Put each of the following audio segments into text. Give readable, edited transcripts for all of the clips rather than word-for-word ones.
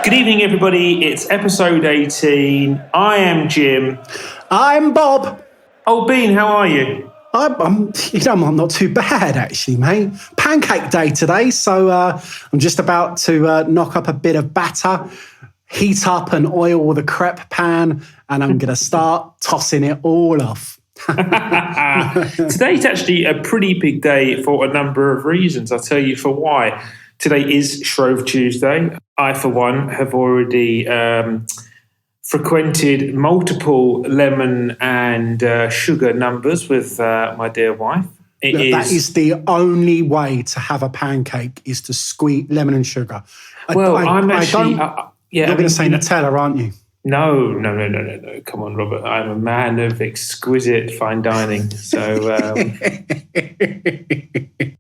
Good evening, everybody. It's episode 18. I am Jim. I'm Bob. Oh, Bean, how are you? I'm not too bad, actually, mate. Pancake day today, so I'm just about to knock up a bit of batter, heat up and oil the crepe pan, and I'm going to start tossing it all off. Today's actually a pretty big day for a number of reasons. I'll tell you for why. Today is Shrove Tuesday. I, for one, have already frequented multiple lemon and sugar numbers with my dear wife. That is the only way to have a pancake, is to squeeze lemon and sugar. You're going to say Nutella, aren't you? No. Come on, Robert. I'm a man of exquisite fine dining. So,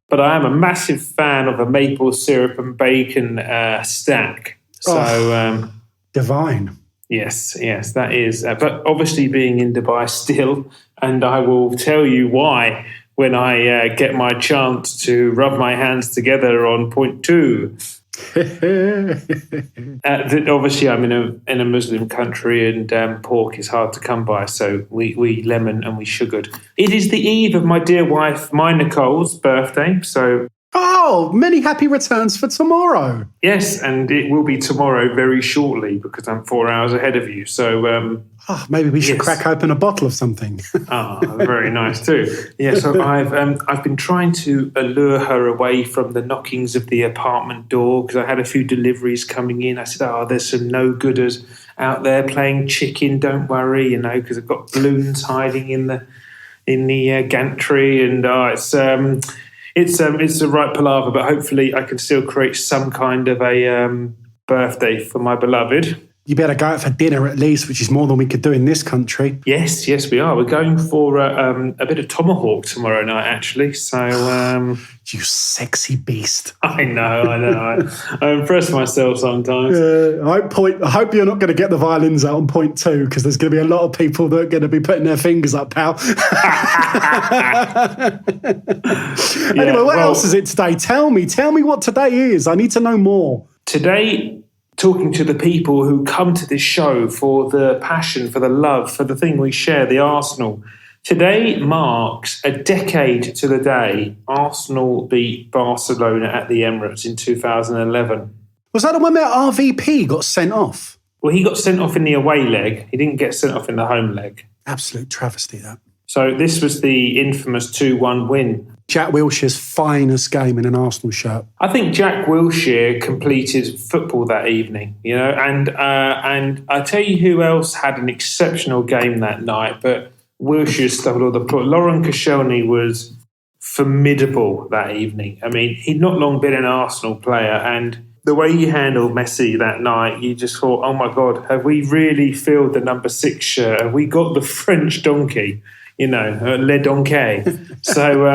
but I am a massive fan of a maple syrup and bacon stack. So, divine. Yes, that is. But obviously being in Dubai still, and I will tell you why when I get my chance to rub my hands together on point 2. Obviously, I'm in a Muslim country, and pork is hard to come by, so we lemon and we sugared. It is the eve of my dear wife, my Nicole's birthday, so... Oh, many happy returns for tomorrow. Yes, and it will be tomorrow very shortly because I'm 4 hours ahead of you. So maybe we should crack open a bottle of something. Very nice too. Yeah, so I've been trying to allure her away from the knockings of the apartment door because I had a few deliveries coming in. I said, there's some no-gooders out there playing chicken. Don't worry, because I've got balloons hiding in the gantry, and It's the right palaver, but hopefully I can still create some kind of a birthday for my beloved. You better go out for dinner at least, which is more than we could do in this country. Yes, we are. We're going for a bit of tomahawk tomorrow night, actually. So, you sexy beast! I know. I impress myself sometimes. I hope you're not going to get the violins out on point 2 because there's going to be a lot of people that are going to be putting their fingers up, pal. Anyway, what else is it today? Tell me what today is. I need to know more. Today, talking to the people who come to this show for the passion, for the love, for the thing we share, the Arsenal. Today marks a decade to the day Arsenal beat Barcelona at the Emirates in 2011. Was that the one where RVP got sent off? Well, he got sent off in the away leg. He didn't get sent off in the home leg. Absolute travesty, that. So this was the infamous 2-1 win. Jack Wilshere's finest game in an Arsenal shirt. I think Jack Wilshere completed football that evening, and I tell you who else had an exceptional game that night, but Wilshere stole all the plot. Laurent Koscielny was formidable that evening. I mean, he'd not long been an Arsenal player, and the way he handled Messi that night, you just thought, oh my God, have we really filled the number 6 shirt? Have we got the French donkey? Le Donkey. So,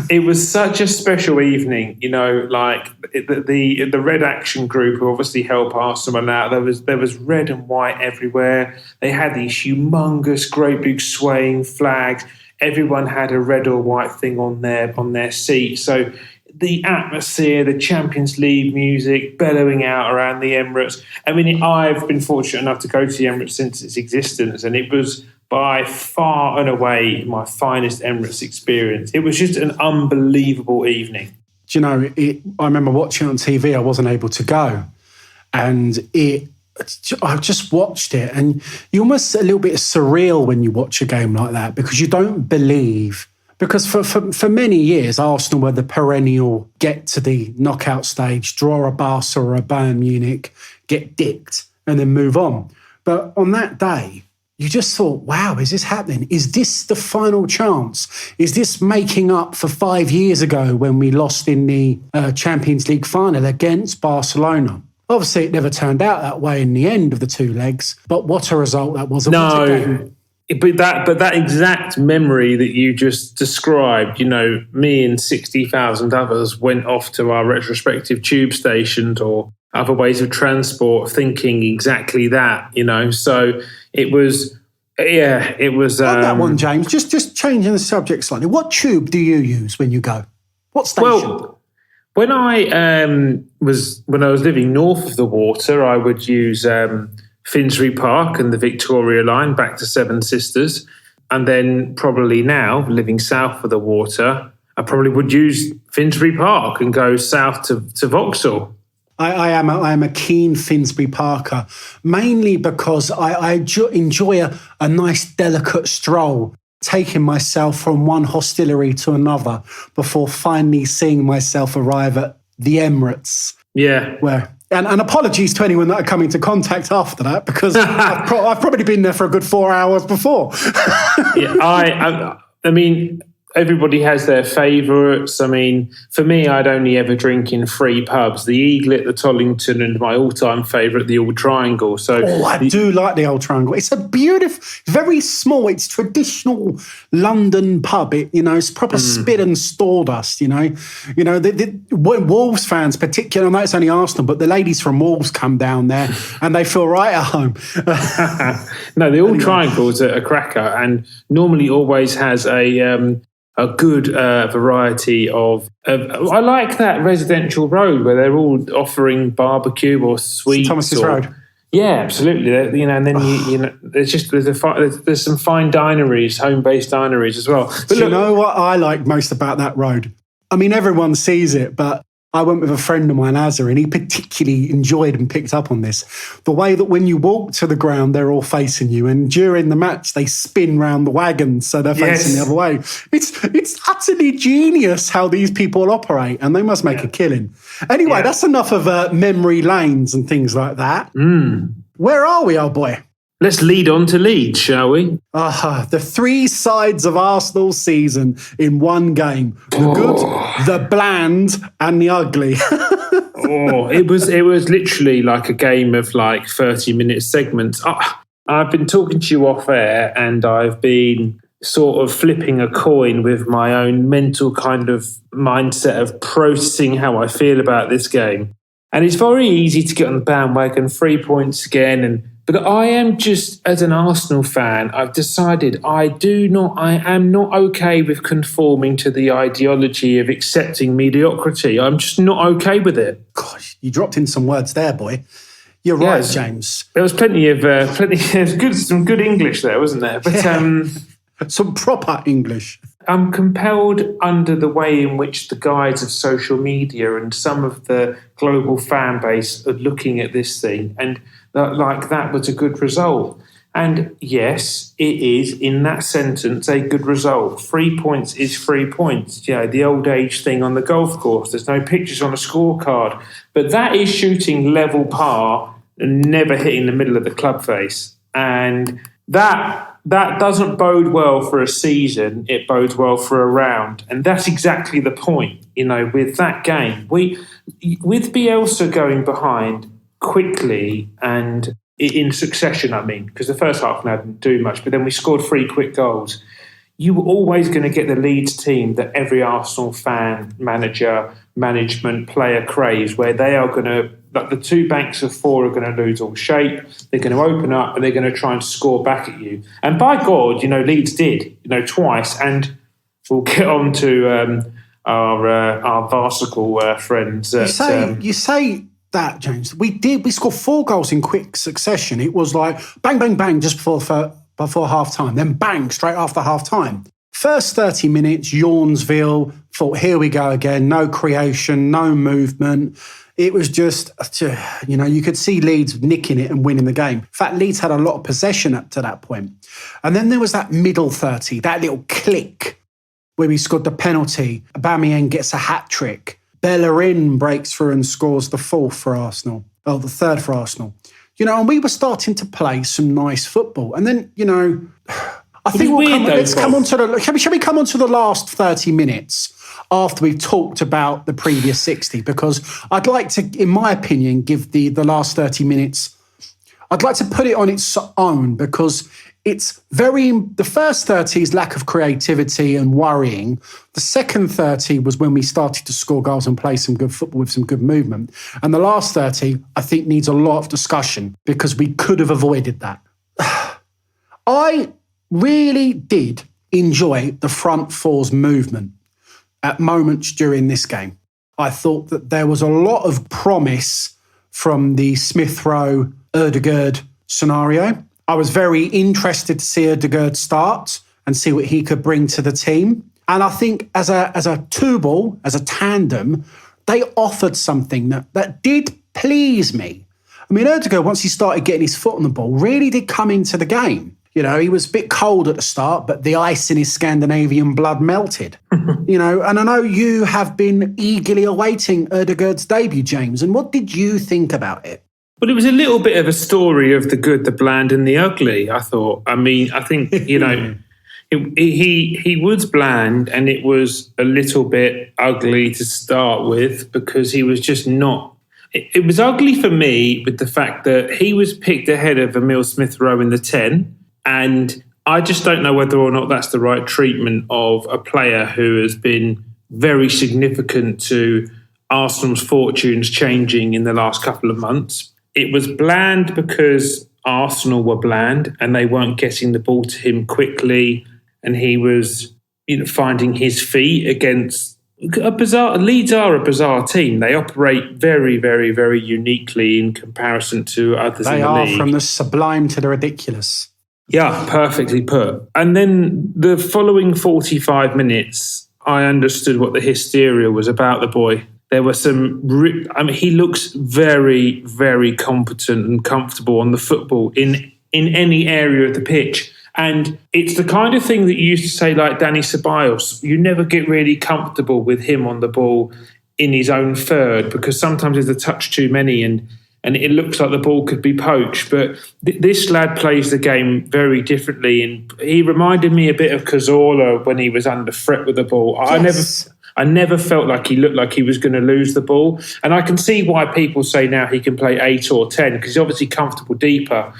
it was such a special evening, the Red Action Group who obviously help Arsenal out. There was red and white everywhere. They had these humongous, great big swaying flags. Everyone had a red or white thing on their seat. So the atmosphere, the Champions League music bellowing out around the Emirates. I mean, I've been fortunate enough to go to the Emirates since its existence, and it was by far and away my finest Emirates experience. It was just an unbelievable evening. Do you know, I remember watching it on TV. I wasn't able to go. And I just watched it, and you're almost a little bit surreal when you watch a game like that because you don't believe... Because for many years, Arsenal were the perennial get to the knockout stage, draw a Barca or a Bayern Munich, get dicked, and then move on. But on that day, you just thought, wow, is this happening? Is this the final chance? Is this making up for 5 years ago when we lost in the Champions League final against Barcelona? Obviously, it never turned out that way in the end of the 2 legs, but what a result that was. No. But that exact memory that you just described, me and 60,000 others went off to our retrospective tube stations or other ways of transport thinking exactly that, So it was, it was... On that one, James, just changing the subject slightly. What tube do you use when you go? What station? When I was living north of the water, I would use Finsbury Park and the Victoria Line back to Seven Sisters. And then probably now, living south of the water, I probably would use Finsbury Park and go south to Vauxhall. I am a keen Finsbury Parker, mainly because I enjoy a nice delicate stroll, taking myself from one hostelry to another before finally seeing myself arrive at the Emirates. Yeah. And apologies to anyone that I come into contact after that, because I've probably been there for a good 4 hours before. Yeah, I mean, everybody has their favourites. I mean, for me, I'd only ever drink in three pubs: the Eaglet, the Tollington, and my all-time favourite, the Old Triangle. I do like the Old Triangle. It's a beautiful, very small. It's traditional London pub. It's proper spit and stardust. The Wolves fans, particularly, I know it's only Arsenal, but the ladies from Wolves come down there and they feel right at home. No, the Old Triangle is a cracker, and normally always has a good variety of. I like that residential road where they're all offering barbecue or sweets. Thomas's Road. Yeah, absolutely. And then there's some fine dineries, home-based dineries as well. But you know what I like most about that road? I mean, everyone sees it, but I went with a friend of mine, Azza, and he particularly enjoyed and picked up on this. The way that when you walk to the ground, they're all facing you, and during the match, they spin round the wagon so they're facing the other way. It's utterly genius how these people operate, and they must make a killing. Anyway, that's enough of memory lanes and things like that. Where are we, old boy? Let's lead on to Leeds, shall we? The three sides of Arsenal's season in one game. The good, the bland, and the ugly. It was literally like a game of 30-minute segments. I've been talking to you off air, and I've been sort of flipping a coin with my own mental kind of mindset of processing how I feel about this game. And it's very easy to get on the bandwagon, 3 points again, but I am just, as an Arsenal fan, I've decided I am not okay with conforming to the ideology of accepting mediocrity. I'm just not okay with it. Gosh, you dropped in some words there, boy. You're right, James. There was some good English there, wasn't there? But some proper English. I'm compelled under the way in which the guides of social media and some of the global fan base are looking at this thing, and that was a good result. And yes, it is, in that sentence, a good result. 3 points is 3 points. The old age thing on the golf course. There's no pictures on a scorecard. But that is shooting level par and never hitting the middle of the club face. And that doesn't bode well for a season. It bodes well for a round. And that's exactly the point, with that game. With Bielsa going behind quickly and in succession, because the first half now didn't do much, but then we scored 3 quick goals. You were always going to get the Leeds team that every Arsenal fan, manager, management, player craves, where they are going to, the two banks of four are going to lose all shape. They're going to open up and they're going to try and score back at you. And by God, Leeds did, twice. And we'll get on to our farcical friends. You say that, James. We scored 4 goals in quick succession. It was like bang, bang, bang just before half-time, then bang straight after half-time. First 30 minutes, Yawnsville, thought, here we go again, no creation, no movement. It was just, you could see Leeds nicking it and winning the game. In fact, Leeds had a lot of possession up to that point. And then there was that middle 30, that little click where we scored the penalty. Aubameyang gets a hat-trick. Bellerin breaks through and scores the fourth for Arsenal. Oh, the third for Arsenal. And we were starting to play some nice football. And then, I think shall we come on to the last 30 minutes after we've talked about the previous 60? Because I'd like to, in my opinion, give the last 30 minutes, I'd like to put it on its own, because it's the first 30 is lack of creativity and worrying. The second 30 was when we started to score goals and play some good football with some good movement. And the last 30, I think, needs a lot of discussion, because we could have avoided that. I really did enjoy the front four's movement at moments during this game. I thought that there was a lot of promise from the Smith Rowe Ødegaard scenario. I was very interested to see Ødegaard start and see what he could bring to the team. And I think as a two-ball, as a tandem, they offered something that did please me. I mean, Ødegaard, once he started getting his foot on the ball, really did come into the game. You know, he was a bit cold at the start, but the ice in his Scandinavian blood melted. You know, and I know you have been eagerly awaiting Ødegaard's debut, James. And what did you think about it? Well, it was a little bit of a story of the good, the bland and the ugly, I thought. I mean, I think, you know, he was bland and it was a little bit ugly to start with because he was just not. It was ugly for me with the fact that he was picked ahead of Emil Smith-Rowe in the 10. And I just don't know whether or not that's the right treatment of a player who has been very significant to Arsenal's fortunes changing in the last couple of months. It was bland because Arsenal were bland and they weren't getting the ball to him quickly, and he was, you know, finding his feet against a bizarre. Leeds are a bizarre team. They operate very, very, very uniquely in comparison to others in the league. They are from the sublime to the ridiculous. Yeah, perfectly put. And then the following 45 minutes, I understood what the hysteria was about the boy. There were he looks very, very competent and comfortable on the football in any area of the pitch. And it's the kind of thing that you used to say, like Danny Ceballos, you never get really comfortable with him on the ball in his own third because sometimes there's a touch too many and it looks like the ball could be poached. But this lad plays the game very differently. And he reminded me a bit of Cazorla when he was under threat with the ball. Yes. I never felt like he looked like he was going to lose the ball. And I can see why people say now he can play 8 or 10 because he's obviously comfortable deeper.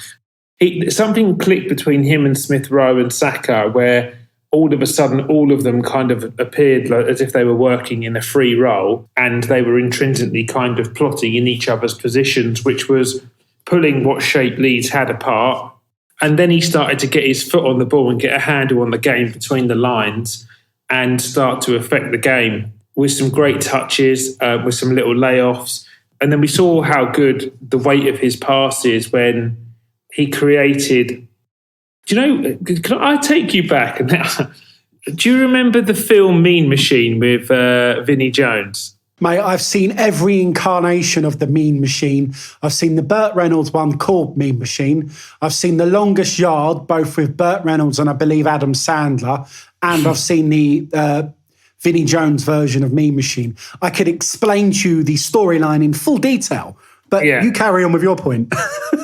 Something clicked between him and Smith Rowe and Saka where all of a sudden all of them kind of appeared as if they were working in a free role and they were intrinsically kind of plotting in each other's positions, which was pulling what shape Leeds had apart. And then he started to get his foot on the ball and get a handle on the game between the lines and start to affect the game with some great touches, with some little layoffs. And then we saw how good the weight of his pass is when he created... Do you know, can I take you back? Do you remember the film Mean Machine with Vinnie Jones? Mate, I've seen every incarnation of the Mean Machine. I've seen the Burt Reynolds one called Mean Machine. I've seen The Longest Yard, both with Burt Reynolds and I believe Adam Sandler. And I've seen the Vinnie Jones version of Mean Machine. I could explain to you the storyline in full detail, but you carry on with your point.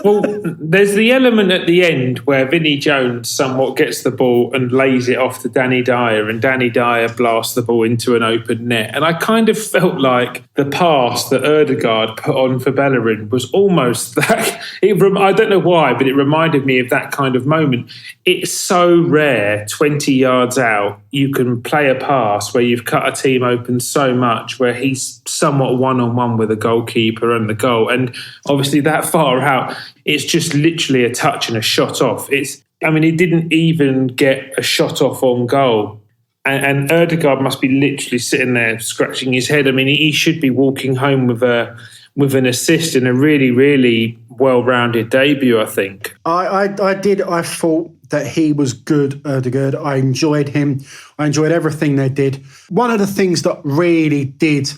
Well, there's the element at the end where Vinnie Jones somewhat gets the ball and lays it off to Danny Dyer, and Danny Dyer blasts the ball into an open net. And I kind of felt like the pass that Ødegaard put on for Bellerin was almost that. I don't know why, but it reminded me of that kind of moment. It's so rare, 20 yards out, you can play a pass where you've cut a team open so much, where he's somewhat one-on-one with a goalkeeper and the goal. And obviously that far out, it's just literally a touch and a shot off. He didn't even get a shot off on goal. And Ødegaard must be literally sitting there scratching his head. I mean, he should be walking home with an assist in a really, really well-rounded debut, I think. I thought that he was good, Ødegaard. I enjoyed him. I enjoyed everything they did. One of the things that really did,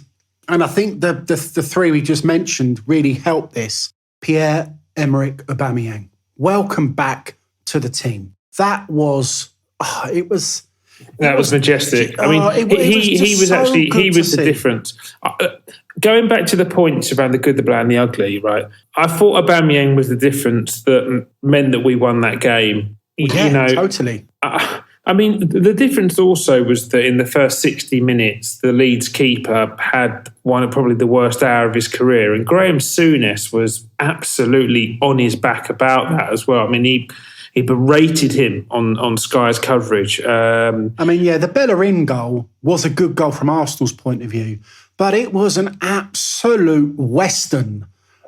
and I think the three we just mentioned really helped this, Pierre-Emerick Aubameyang. Welcome back to the team. That was majestic. I mean, he was the difference. Going back to the points around the good, the bland, the ugly, right? I thought Aubameyang was the difference that meant that we won that game. Totally. I mean, the difference also was that in the first 60 minutes, the Leeds keeper had one of probably the worst hour of his career. And Graham Souness was absolutely on his back about that as well. I mean, he berated him on Sky's coverage. The Bellerin goal was a good goal from Arsenal's point of view, but it was an absolute Western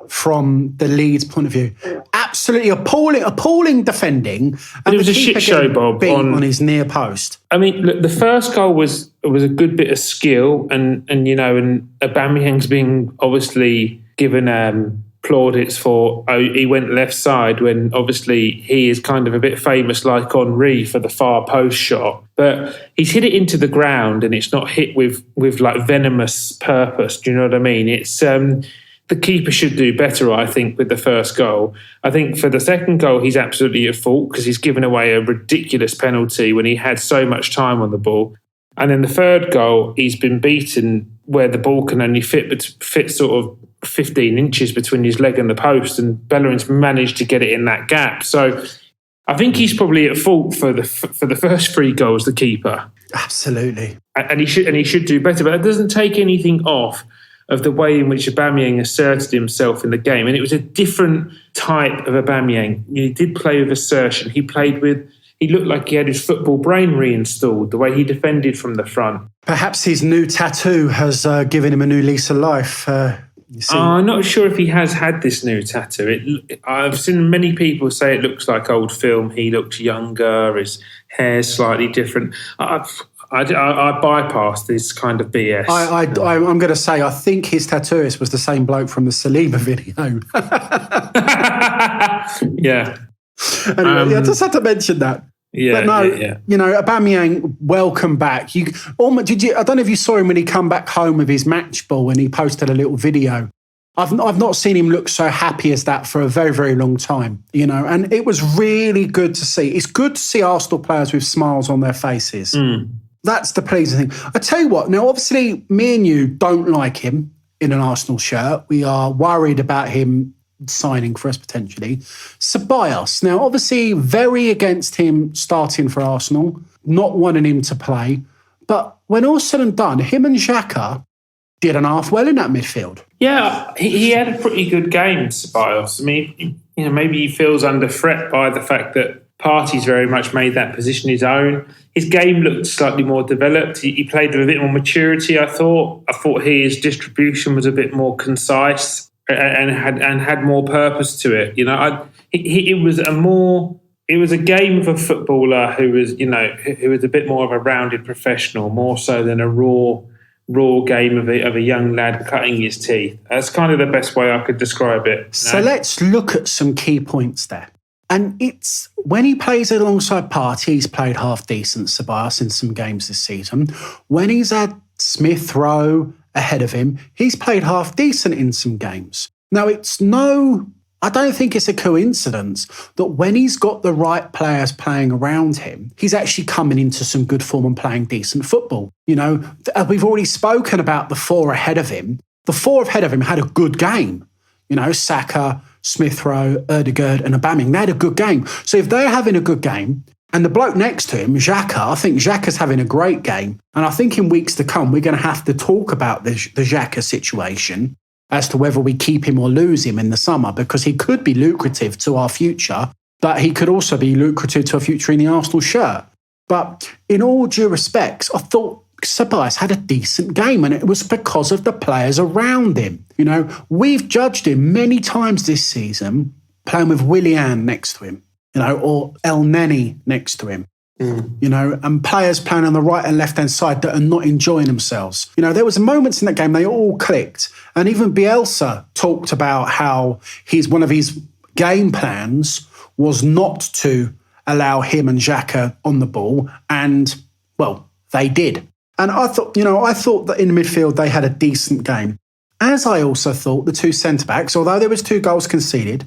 from the Leeds point of view. Absolutely appalling defending. And it was a shit show, Bob, on his near post. I mean, look, the first goal was a good bit of skill, and Aubameyang's being obviously given plaudits for he went left side when obviously he is kind of a bit famous like Henry for the far post shot, but he's hit it into the ground and it's not hit with like venomous purpose. Do you know what I mean? It's the keeper should do better, I think, with the first goal. I think for the second goal, he's absolutely at fault because he's given away a ridiculous penalty when he had so much time on the ball. And then the third goal, he's been beaten where the ball can only fit sort of 15 inches between his leg and the post, and Bellerin's managed to get it in that gap. So I think he's probably at fault for the first 3 goals, the keeper. Absolutely. And he should do better, but that doesn't take anything off of the way in which Aubameyang asserted himself in the game. And it was a different type of Aubameyang. He did play with assertion. He looked like he had his football brain reinstalled, the way he defended from the front. Perhaps his new tattoo has given him a new lease of life. I'm not sure if he has had this new tattoo. I've seen many people say it looks like old film. He looks younger, his hair's slightly different. I bypassed this kind of BS. I'm going to say, I think his tattooist was the same bloke from the Saliba video. Yeah. Anyway, I just had to mention that. Yeah, but no, yeah. Aubameyang, welcome back. I don't know if you saw him when he come back home with his match ball and he posted a little video. I've not seen him look so happy as that for a very, very long time, and it was really good to see. It's good to see Arsenal players with smiles on their faces. That's the pleasing thing. I tell you what, now obviously me and you don't like him in an Arsenal shirt. We are worried about him signing for us potentially. Ceballos, now obviously very against him starting for Arsenal, not wanting him to play. But when all said and done, him and Xhaka did an half well in that midfield. Yeah, he had a pretty good game, Ceballos. I mean, maybe he feels under threat by the fact that Partey's very much made that position his own. His game looked slightly more developed. He played with a bit more maturity, I thought. I thought his distribution was a bit more concise and had more purpose to it. It was a game of a footballer who was a bit more of a rounded professional, more so than a raw game of a young lad cutting his teeth. That's kind of the best way I could describe it. So let's look at some key points there. And it's when he plays alongside Partey, he's played half decent, Ceballos, in some games this season. When he's had Smith Rowe ahead of him, he's played half decent in some games. Now, I don't think it's a coincidence that when he's got the right players playing around him, he's actually coming into some good form and playing decent football. We've already spoken about the 4 ahead of him. The 4 ahead of him had a good game. Saka, Smith Rowe, Ødegaard and Aubameyang, they had a good game. So if they're having a good game, and the bloke next to him, Xhaka, I think Xhaka's having a great game. And I think in weeks to come, we're going to have to talk about the Xhaka situation as to whether we keep him or lose him in the summer, because he could be lucrative to our future, but he could also be lucrative to our future in the Arsenal shirt. But in all due respects, I thought Ceballos had a decent game, and it was because of the players around him. We've judged him many times this season playing with Willian next to him, or El Neni next to him. And players playing on the right and left-hand side that are not enjoying themselves. There was moments in that game, they all clicked. And even Bielsa talked about how one of his game plans was not to allow him and Xhaka on the ball. And, well, they did. And I thought that in the midfield, they had a decent game. As I also thought the 2 centre-backs, although there was 2 goals conceded,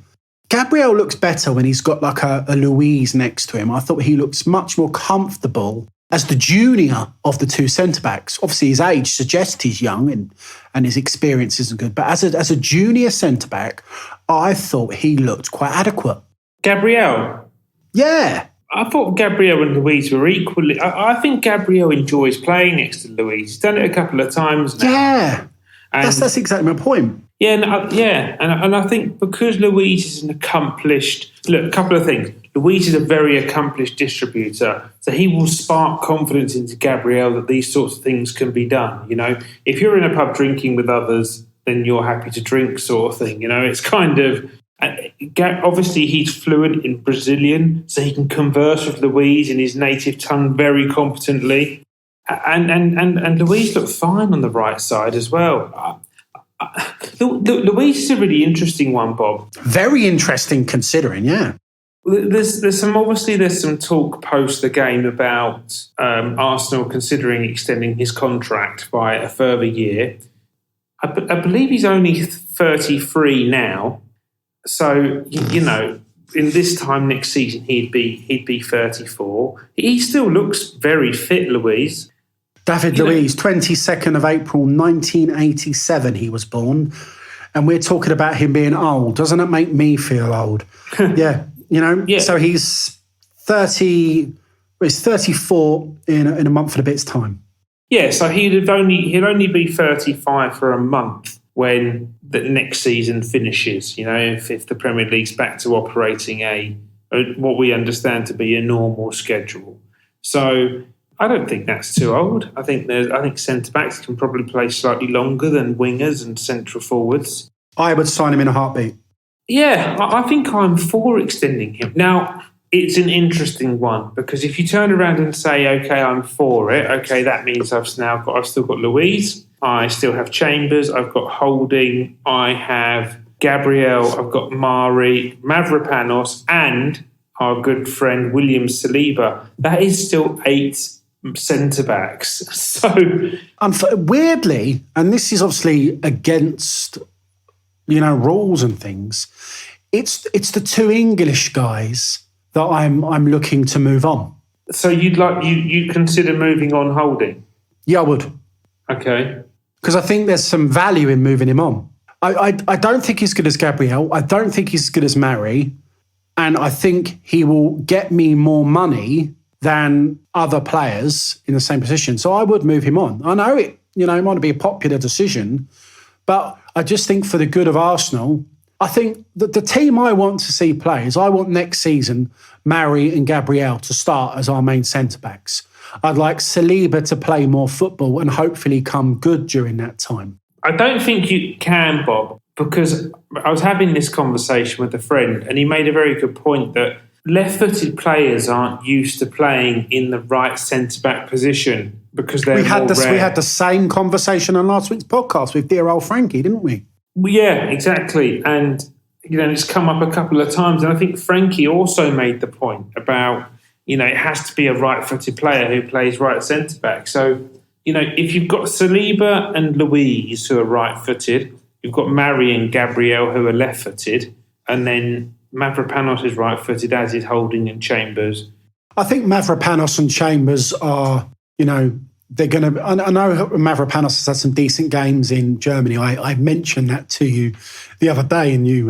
Gabriel looks better when he's got like a Luiz next to him. I thought he looks much more comfortable as the junior of the 2 centre-backs. Obviously, his age suggests he's young and his experience isn't good. But as a junior centre-back, I thought he looked quite adequate. Gabriel? Yeah. I thought Gabriel and Luiz were equally... I think Gabriel enjoys playing next to Luiz. He's done it a couple of times now. Yeah. That's exactly my point. Yeah, and I think because Luiz is an accomplished... Look, a couple of things. Luiz is a very accomplished distributor, so he will spark confidence into Gabriel that these sorts of things can be done. If you're in a pub drinking with others, then you're happy to drink sort of thing. It's kind of... Obviously, he's fluent in Brazilian, so he can converse with Luiz in his native tongue very competently. And Luiz looked fine on the right side as well. Luiz is a really interesting one, Bob. Very interesting considering, yeah. There's some talk post the game about Arsenal considering extending his contract by a further year. I believe he's only 33 now, so in this time next season he'd be 34. He still looks very fit, Luiz. David Luiz, 22nd of April 1987 he was born, and we're talking about him being old. Doesn't it make me feel old? Yeah. Yeah. So he's 30. He's 34 in a month and a bit's time. Yeah, so he'd only be 35 for a month when the next season finishes. If the Premier League's back to operating what we understand to be a normal schedule. So I don't think that's too old. I think centre backs can probably play slightly longer than wingers and central forwards. I would sign him in a heartbeat. Yeah, I think I'm for extending him. Now, it's an interesting one because if you turn around and say, okay, I'm for it, okay, that means I've still got Luiz, I still have Chambers, I've got Holding, I have Gabriel, I've got Mari, Mavropanos, and our good friend William Saliba. That is still 8 centre-backs. So weirdly, and this is obviously against rules and things, it's the 2 English guys that I'm looking to move on. So you consider moving on Holding? Yeah, I would. Okay. Because I think there's some value in moving him on. I don't think he's as good as Gabriel. I don't think he's as good as Mari. And I think he will get me more money than other players in the same position. So I would move him on. I know it might be a popular decision, but I just think for the good of Arsenal, I think that the team I want to see play is I want next season Mari and Gabriel to start as our main centre-backs. I'd like Saliba to play more football and hopefully come good during that time. I don't think you can, Bob, because I was having this conversation with a friend and he made a very good point that left-footed players aren't used to playing in the right centre-back position because they're more rare. We had the same conversation on last week's podcast with dear old Frankie, didn't we? Well, yeah, exactly. And, it's come up a couple of times. And I think Frankie also made the point about, it has to be a right-footed player who plays right centre-back. So, if you've got Saliba and Luiz who are right-footed, you've got Mari and Gabriel who are left-footed, and then Mavropanos is right-footed, as is Holding and Chambers. I think Mavropanos and Chambers are, they're going to... I know Mavropanos has had some decent games in Germany. I mentioned that to you the other day and you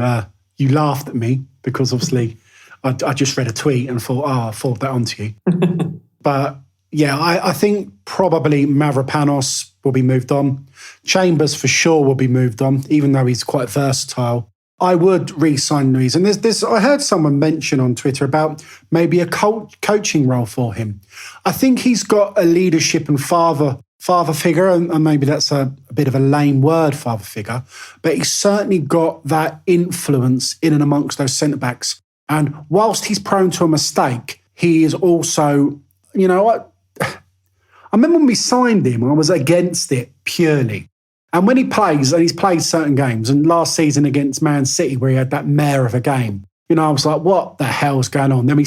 laughed at me because obviously I just read a tweet and thought, I'll forward that on to you. But yeah, I think probably Mavropanos will be moved on. Chambers for sure will be moved on, even though he's quite versatile. I would re-sign Luiz. And there's I heard someone mention on Twitter about maybe a coaching role for him. I think he's got a leadership and father figure, and maybe that's a bit of a lame word, father figure, but he's certainly got that influence in and amongst those centre-backs. And whilst he's prone to a mistake, he is also, I remember when we signed him, I was against it purely. And when he plays, and he's played certain games, and last season against Man City where he had that mare of a game, I was like, what the hell's going on? Then we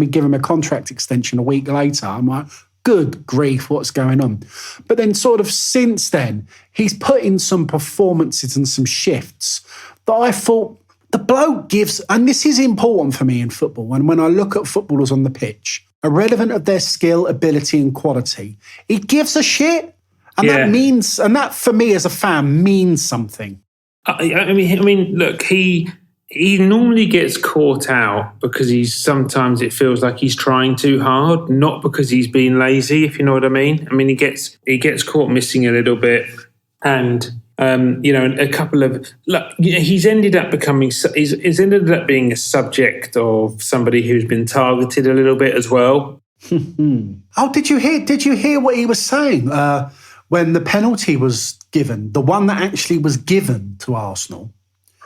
give him a contract extension a week later. I'm like, good grief, what's going on? But then sort of since then, he's put in some performances and some shifts that I thought the bloke gives, and this is important for me in football, and when I look at footballers on the pitch, irrelevant of their skill, ability and quality, he gives a shit. And that for me as a fan means something. I mean, look, he normally gets caught out because sometimes it feels like he's trying too hard, not because he's being lazy, if you know what I mean. I mean, he gets caught missing a little bit, and a couple of he's ended up being a subject of somebody who's been targeted a little bit as well. Oh, did you hear what he was saying? When the penalty was given, the one that actually was given to Arsenal,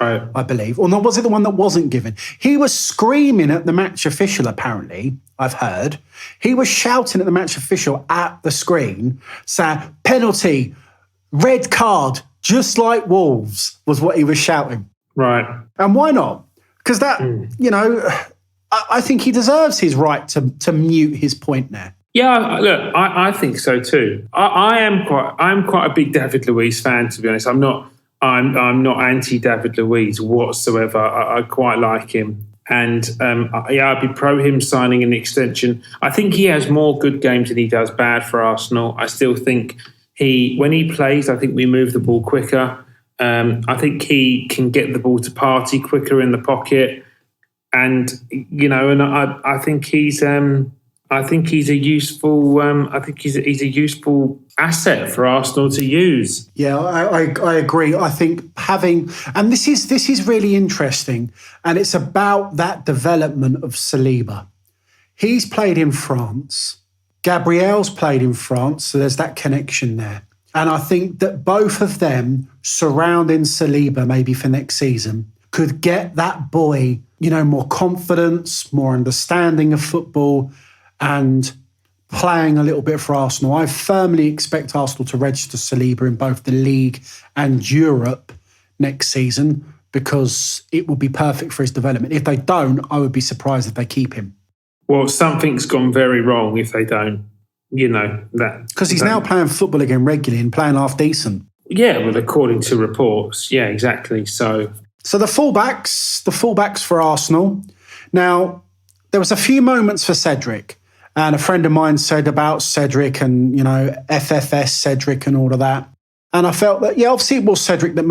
Right. I believe. Or not, was it the one that wasn't given? He was screaming at the match official, apparently, I've heard. He was shouting at the match official at the screen, saying, penalty, red card, just like Wolves, was what he was shouting. Right. And why not? Because that, I think he deserves his right to mute his point there. Yeah, look, I think so too. I'm quite a big David Luiz fan, to be honest. I'm not anti David Luiz whatsoever. I quite like him, and I'd be pro him signing an extension. I think he has more good games than he does bad for Arsenal. I still think when he plays, I think we move the ball quicker. I think he can get the ball to Partey quicker in the pocket, and I think he's a useful. I think he's a useful asset for Arsenal to use. Yeah, I agree. I think and this is really interesting, and it's about that development of Saliba. He's played in France. Gabriel's played in France, so there's that connection there. And I think that both of them surrounding Saliba maybe for next season could get that boy, more confidence, more understanding of football, and playing a little bit for Arsenal. I firmly expect Arsenal to register Saliba in both the league and Europe next season, because it will be perfect for his development. If they don't, I would be surprised if they keep him. Well, something's gone very wrong if they don't. That because he's now playing football again regularly and playing half decent. Yeah, well, according to reports, yeah, exactly. So the fullbacks for Arsenal. Now, there was a few moments for Cedric, and a friend of mine said about Cedric and FFS Cedric and all of that, and I felt that obviously it was Cedric that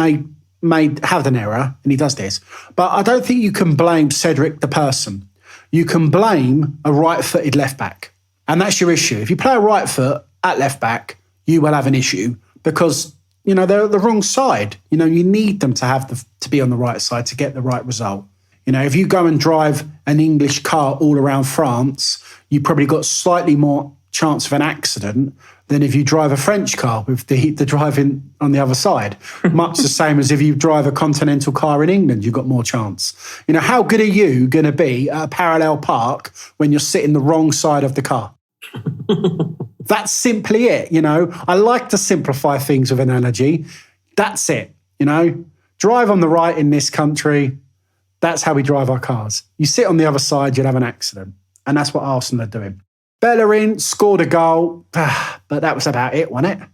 made have an error, and he does this, but I don't think you can blame Cedric the person. You can blame a right-footed left back. And that's your issue. If you play a right foot at left back, you will have an issue because, they're the wrong side. You need them to to be on the right side to get the right result. If you go and drive an English car all around France, you probably got slightly more chance of an accident than if you drive a French car with the driving on the other side. Much the same as if you drive a continental car in England, you've got more chance. How good are you going to be at a parallel park when you're sitting the wrong side of the car? That's simply it. I like to simplify things with analogy. That's it. Drive on the right in this country. That's how we drive our cars. You sit on the other side, you'll have an accident. And that's what Arsenal are doing. Bellerin scored a goal, but that was about it, wasn't it?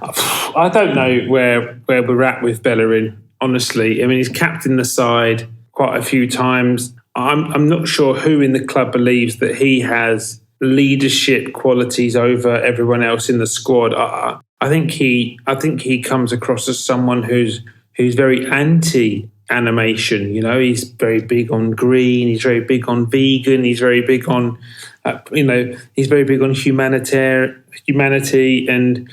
I don't know where we're at with Bellerin, honestly. I mean, he's captained the side quite a few times. I'm not sure who in the club believes that he has leadership qualities over everyone else in the squad. I think he comes across as someone who's very anti-animation. He's very big on green. He's very big on vegan. He's very big on he's very big on humanity and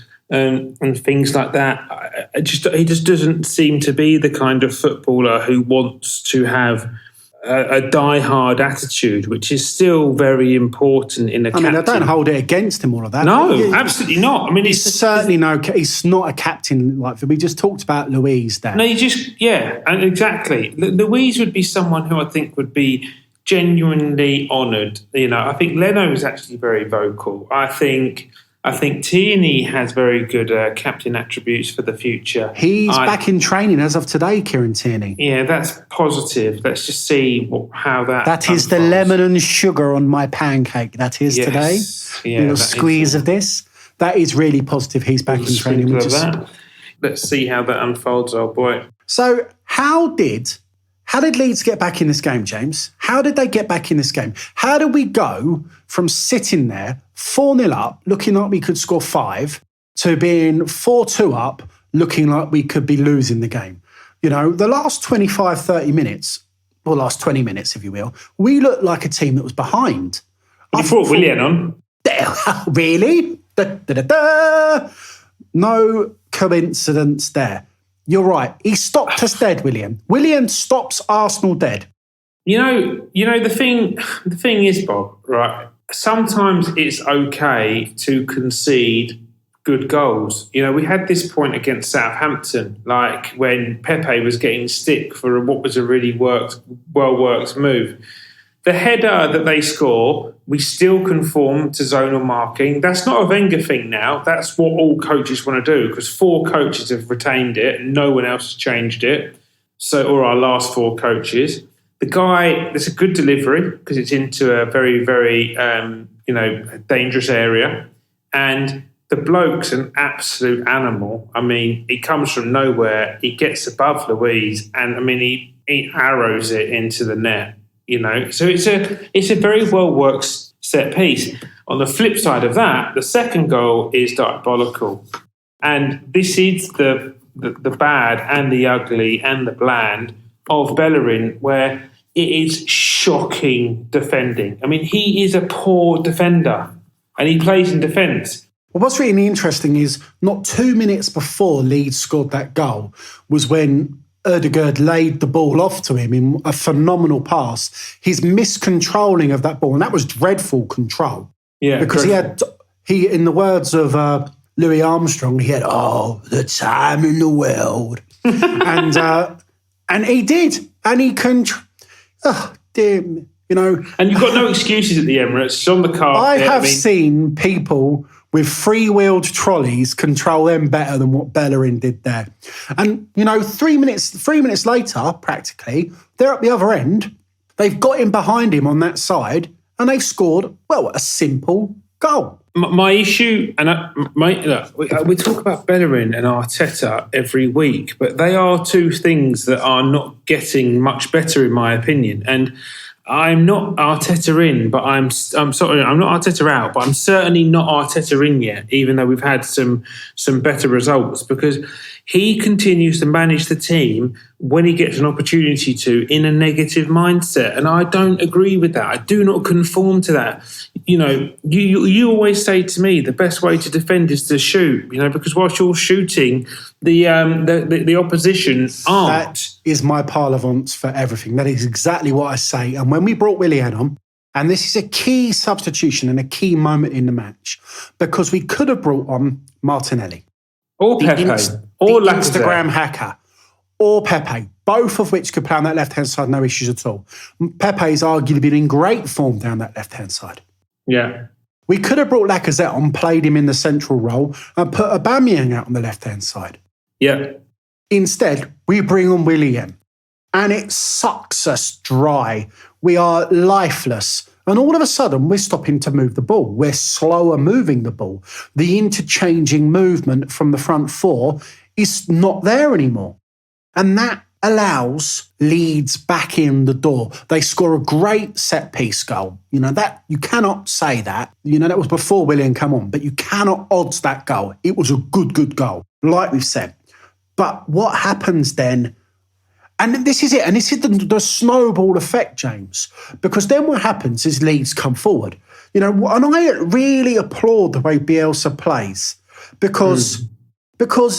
things like that. He just doesn't seem to be the kind of footballer who wants to have a die-hard attitude, which is still very important in a captain. I don't hold it against him, all of that. No, absolutely not. I mean, he's not a captain like we just talked about Luiz there. No, and exactly. Luiz would be someone who I think would be genuinely honoured. I think Leno is actually very vocal. I think Tierney has very good captain attributes for the future. He's back in training as of today, Kieran Tierney. Yeah, that's positive. Let's just see how that That is the lemon and sugar on my pancake. That is today. Yeah, a little squeeze of this. That is really positive. He's back in training. Let's see how that unfolds, old boy. So how did Leeds get back in this game, James? How did they get back in this game? How did we go from sitting there 4-0 up, looking like we could score 5, to being 4-2 up, looking like we could be losing the game? The last 25, 30 minutes, or last 20 minutes, if you will, we looked like a team that was behind. You brought Willian on. Really? No coincidence there. You're right. He stopped us dead, Willian. Willian stops Arsenal dead. The thing is, Bob, right? Sometimes it's okay to concede good goals. You know, we had this point against Southampton, like when Pepe was getting stick for what was a really well-worked move. The header that they score, we still conform to zonal marking. That's not a Wenger thing now. That's what all coaches want to do, because 4 coaches have retained it and no one else has changed it. Or our last 4 coaches. The guy, there's a good delivery because it's into a very, very, dangerous area. And the bloke's an absolute animal. I mean, he comes from nowhere. He gets above Louise, and I mean, he arrows it into the net. You know, so it's a very well worked set piece. On the flip side of that, the second goal is diabolical, and this is the bad and the ugly and the bland of Bellerin, where it is shocking defending. I mean, he is a poor defender, and he plays in defence. Well, what's really interesting is not 2 minutes before Leeds scored that goal was when Ødegaard laid the ball off to him in a phenomenal pass. His miscontrolling of that ball, and that was dreadful control. Yeah, because he, in the words of Louis Armstrong, he had all the time in the world, and he did, and he And you've got no excuses at the Emirates. It's on the carpet. I have seen people with 3-wheeled trolleys control them better than what Bellerin did there. And, 3 minutes later, practically, they're at the other end. They've got him behind him on that side, and they've scored, a simple goal. My issue, and we talk about Bellerin and Arteta every week, but they are 2 things that are not getting much better, in my opinion. And I'm not Arteta in, but I'm not Arteta out, but I'm certainly not Arteta in yet, even though we've had some better results, because he continues to manage the team when he gets an opportunity to in a negative mindset. And I don't agree with that. I do not conform to that. You always say to me the best way to defend is to shoot, because whilst you're shooting, the opposition aren't. That is my parlance for everything. That is exactly what I say. And when we brought Willian on, and this is a key substitution and a key moment in the match, because we could have brought on Martinelli. Or Pepe. Or Instagram hacker. Or Pepe. Both of which could play on that left-hand side, no issues at all. Pepe's arguably been in great form down that left-hand side. Yeah. We could have brought Lacazette on, played him in the central role, and put Aubameyang out on the left-hand side. Yeah. Instead, we bring on Willian, and it sucks us dry. We are lifeless. And all of a sudden, we're stopping to move the ball. We're slower moving the ball. The interchanging movement from the front 4 is not there anymore. And that allows Leeds back in the door. They score a great set-piece goal. That you cannot say that. That was before Willian come on, but you cannot odds that goal. It was a good goal, like we've said. But what happens then? And this is it. And this is the snowball effect, James. Because then what happens is Leeds come forward. And I really applaud the way Bielsa plays. Because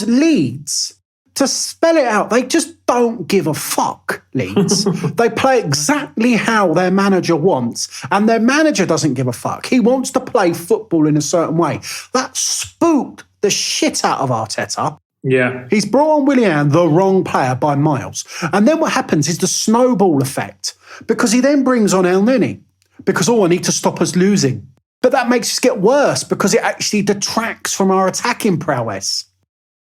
Leeds, to spell it out, they just don't give a fuck, Leeds. They play exactly how their manager wants. And their manager doesn't give a fuck. He wants to play football in a certain way. That spooked the shit out of Arteta. Yeah. He's brought on Willian, the wrong player by miles. And then what happens is the snowball effect, because he then brings on El Neni, because, I need to stop us losing. But that makes us get worse because it actually detracts from our attacking prowess.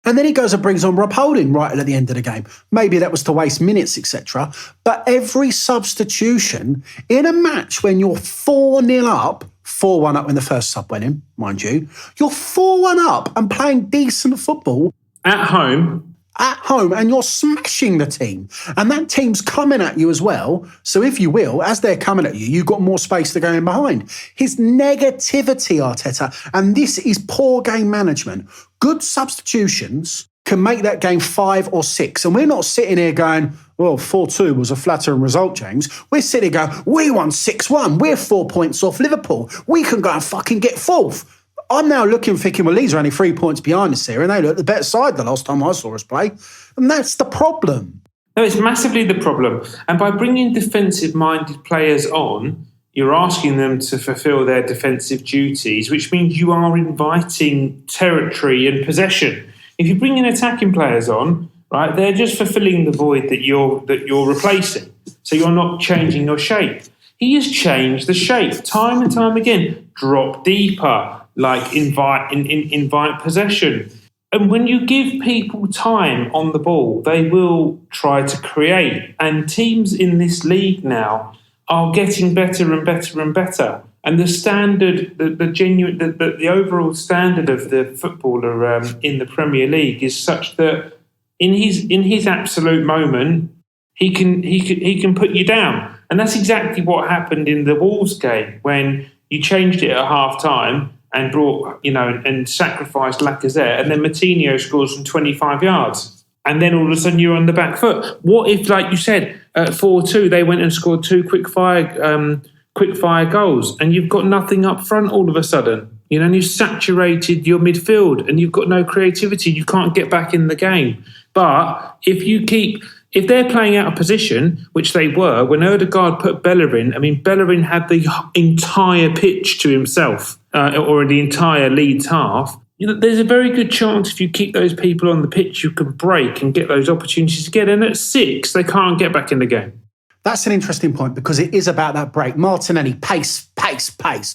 And then he goes and brings on Rob Holding right at the end of the game. Maybe that was to waste minutes, etc. But every substitution in a match when you're 4-0 up, 4-1 up when the first sub went in, mind you, you're 4-1 up and playing decent football. At home, and you're smashing the team. And that team's coming at you as well. So if you will, as they're coming at you, you've got more space to go in behind. His negativity, Arteta, and this is poor game management. Good substitutions can make that game 5 or 6. And we're not sitting here going, 4-2 was a flattering result, James. We're sitting here going, we won 6-1. We're 4 points off Liverpool. We can go and fucking get 4th. I'm now thinking, Leeds are only 3 points behind us here, and they look the better side the last time I saw us play. And that's the problem. No, it's massively the problem. And by bringing defensive-minded players on, you're asking them to fulfill their defensive duties, which means you are inviting territory and possession. If you bring in attacking players on, right, they're just fulfilling the void that you're replacing. So you're not changing your shape. He has changed the shape time and time again. Drop deeper, like invite possession. And when you give people time on the ball, they will try to create. And teams in this league now are getting better and better and better. And the standard, the overall standard of the footballer in the Premier League is such that in his absolute moment, he can put you down. And that's exactly what happened in the Wolves game when you changed it at half time and brought, and sacrificed Lacazette, and then Moutinho scores from 25 yards. And then all of a sudden you're on the back foot. What if, like you said, at 4-2, they went and scored 2 quick fire goals, and you've got nothing up front all of a sudden? And you've saturated your midfield, and you've got no creativity. You can't get back in the game. But if they're playing out of position, which they were, when Odegaard put Bellerin, Bellerin had the entire pitch to himself, or the entire Leeds half. There's a very good chance if you keep those people on the pitch, you can break and get those opportunities again. And at 6, they can't get back in the game. That's an interesting point because it is about that break. Martinelli, pace,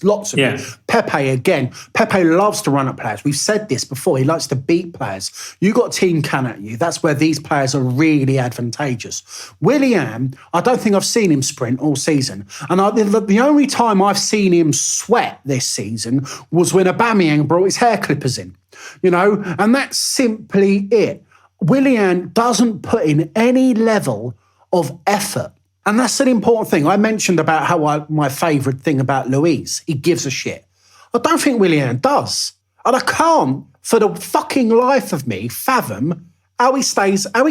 lots of it. Pepe again. Pepe loves to run at players. We've said this before. He likes to beat players. You got team can at you. That's where these players are really advantageous. Willian, I don't think I've seen him sprint all season. And the only time I've seen him sweat this season was when Aubameyang brought his hair clippers in. And that's simply it. Willian doesn't put in any level of effort. And that's an important thing. I mentioned about how my favourite thing about Luis, he gives a shit. I don't think Willian does. And I can't, for the fucking life of me, fathom how he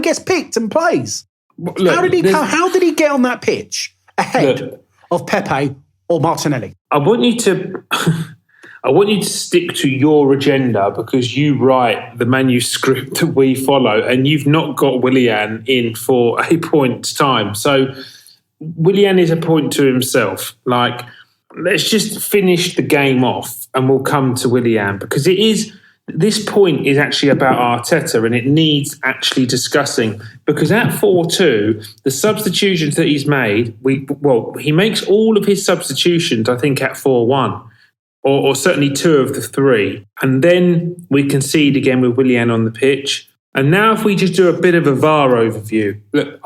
gets picked and plays. Look, how did he get on that pitch ahead of Pepe or Martinelli? I want you to stick to your agenda because you write the manuscript that we follow, and you've not got Willian in for a point's time. So Willian is a point to himself. Let's just finish the game off and we'll come to Willian, because this point is actually about Arteta and it needs actually discussing, because at 4-2, the substitutions that he's made, he makes all of his substitutions, I think, at 4-1. Or certainly 2 of the 3. And then we concede again with Willian on the pitch. And now if we just do a bit of a VAR overview. Look,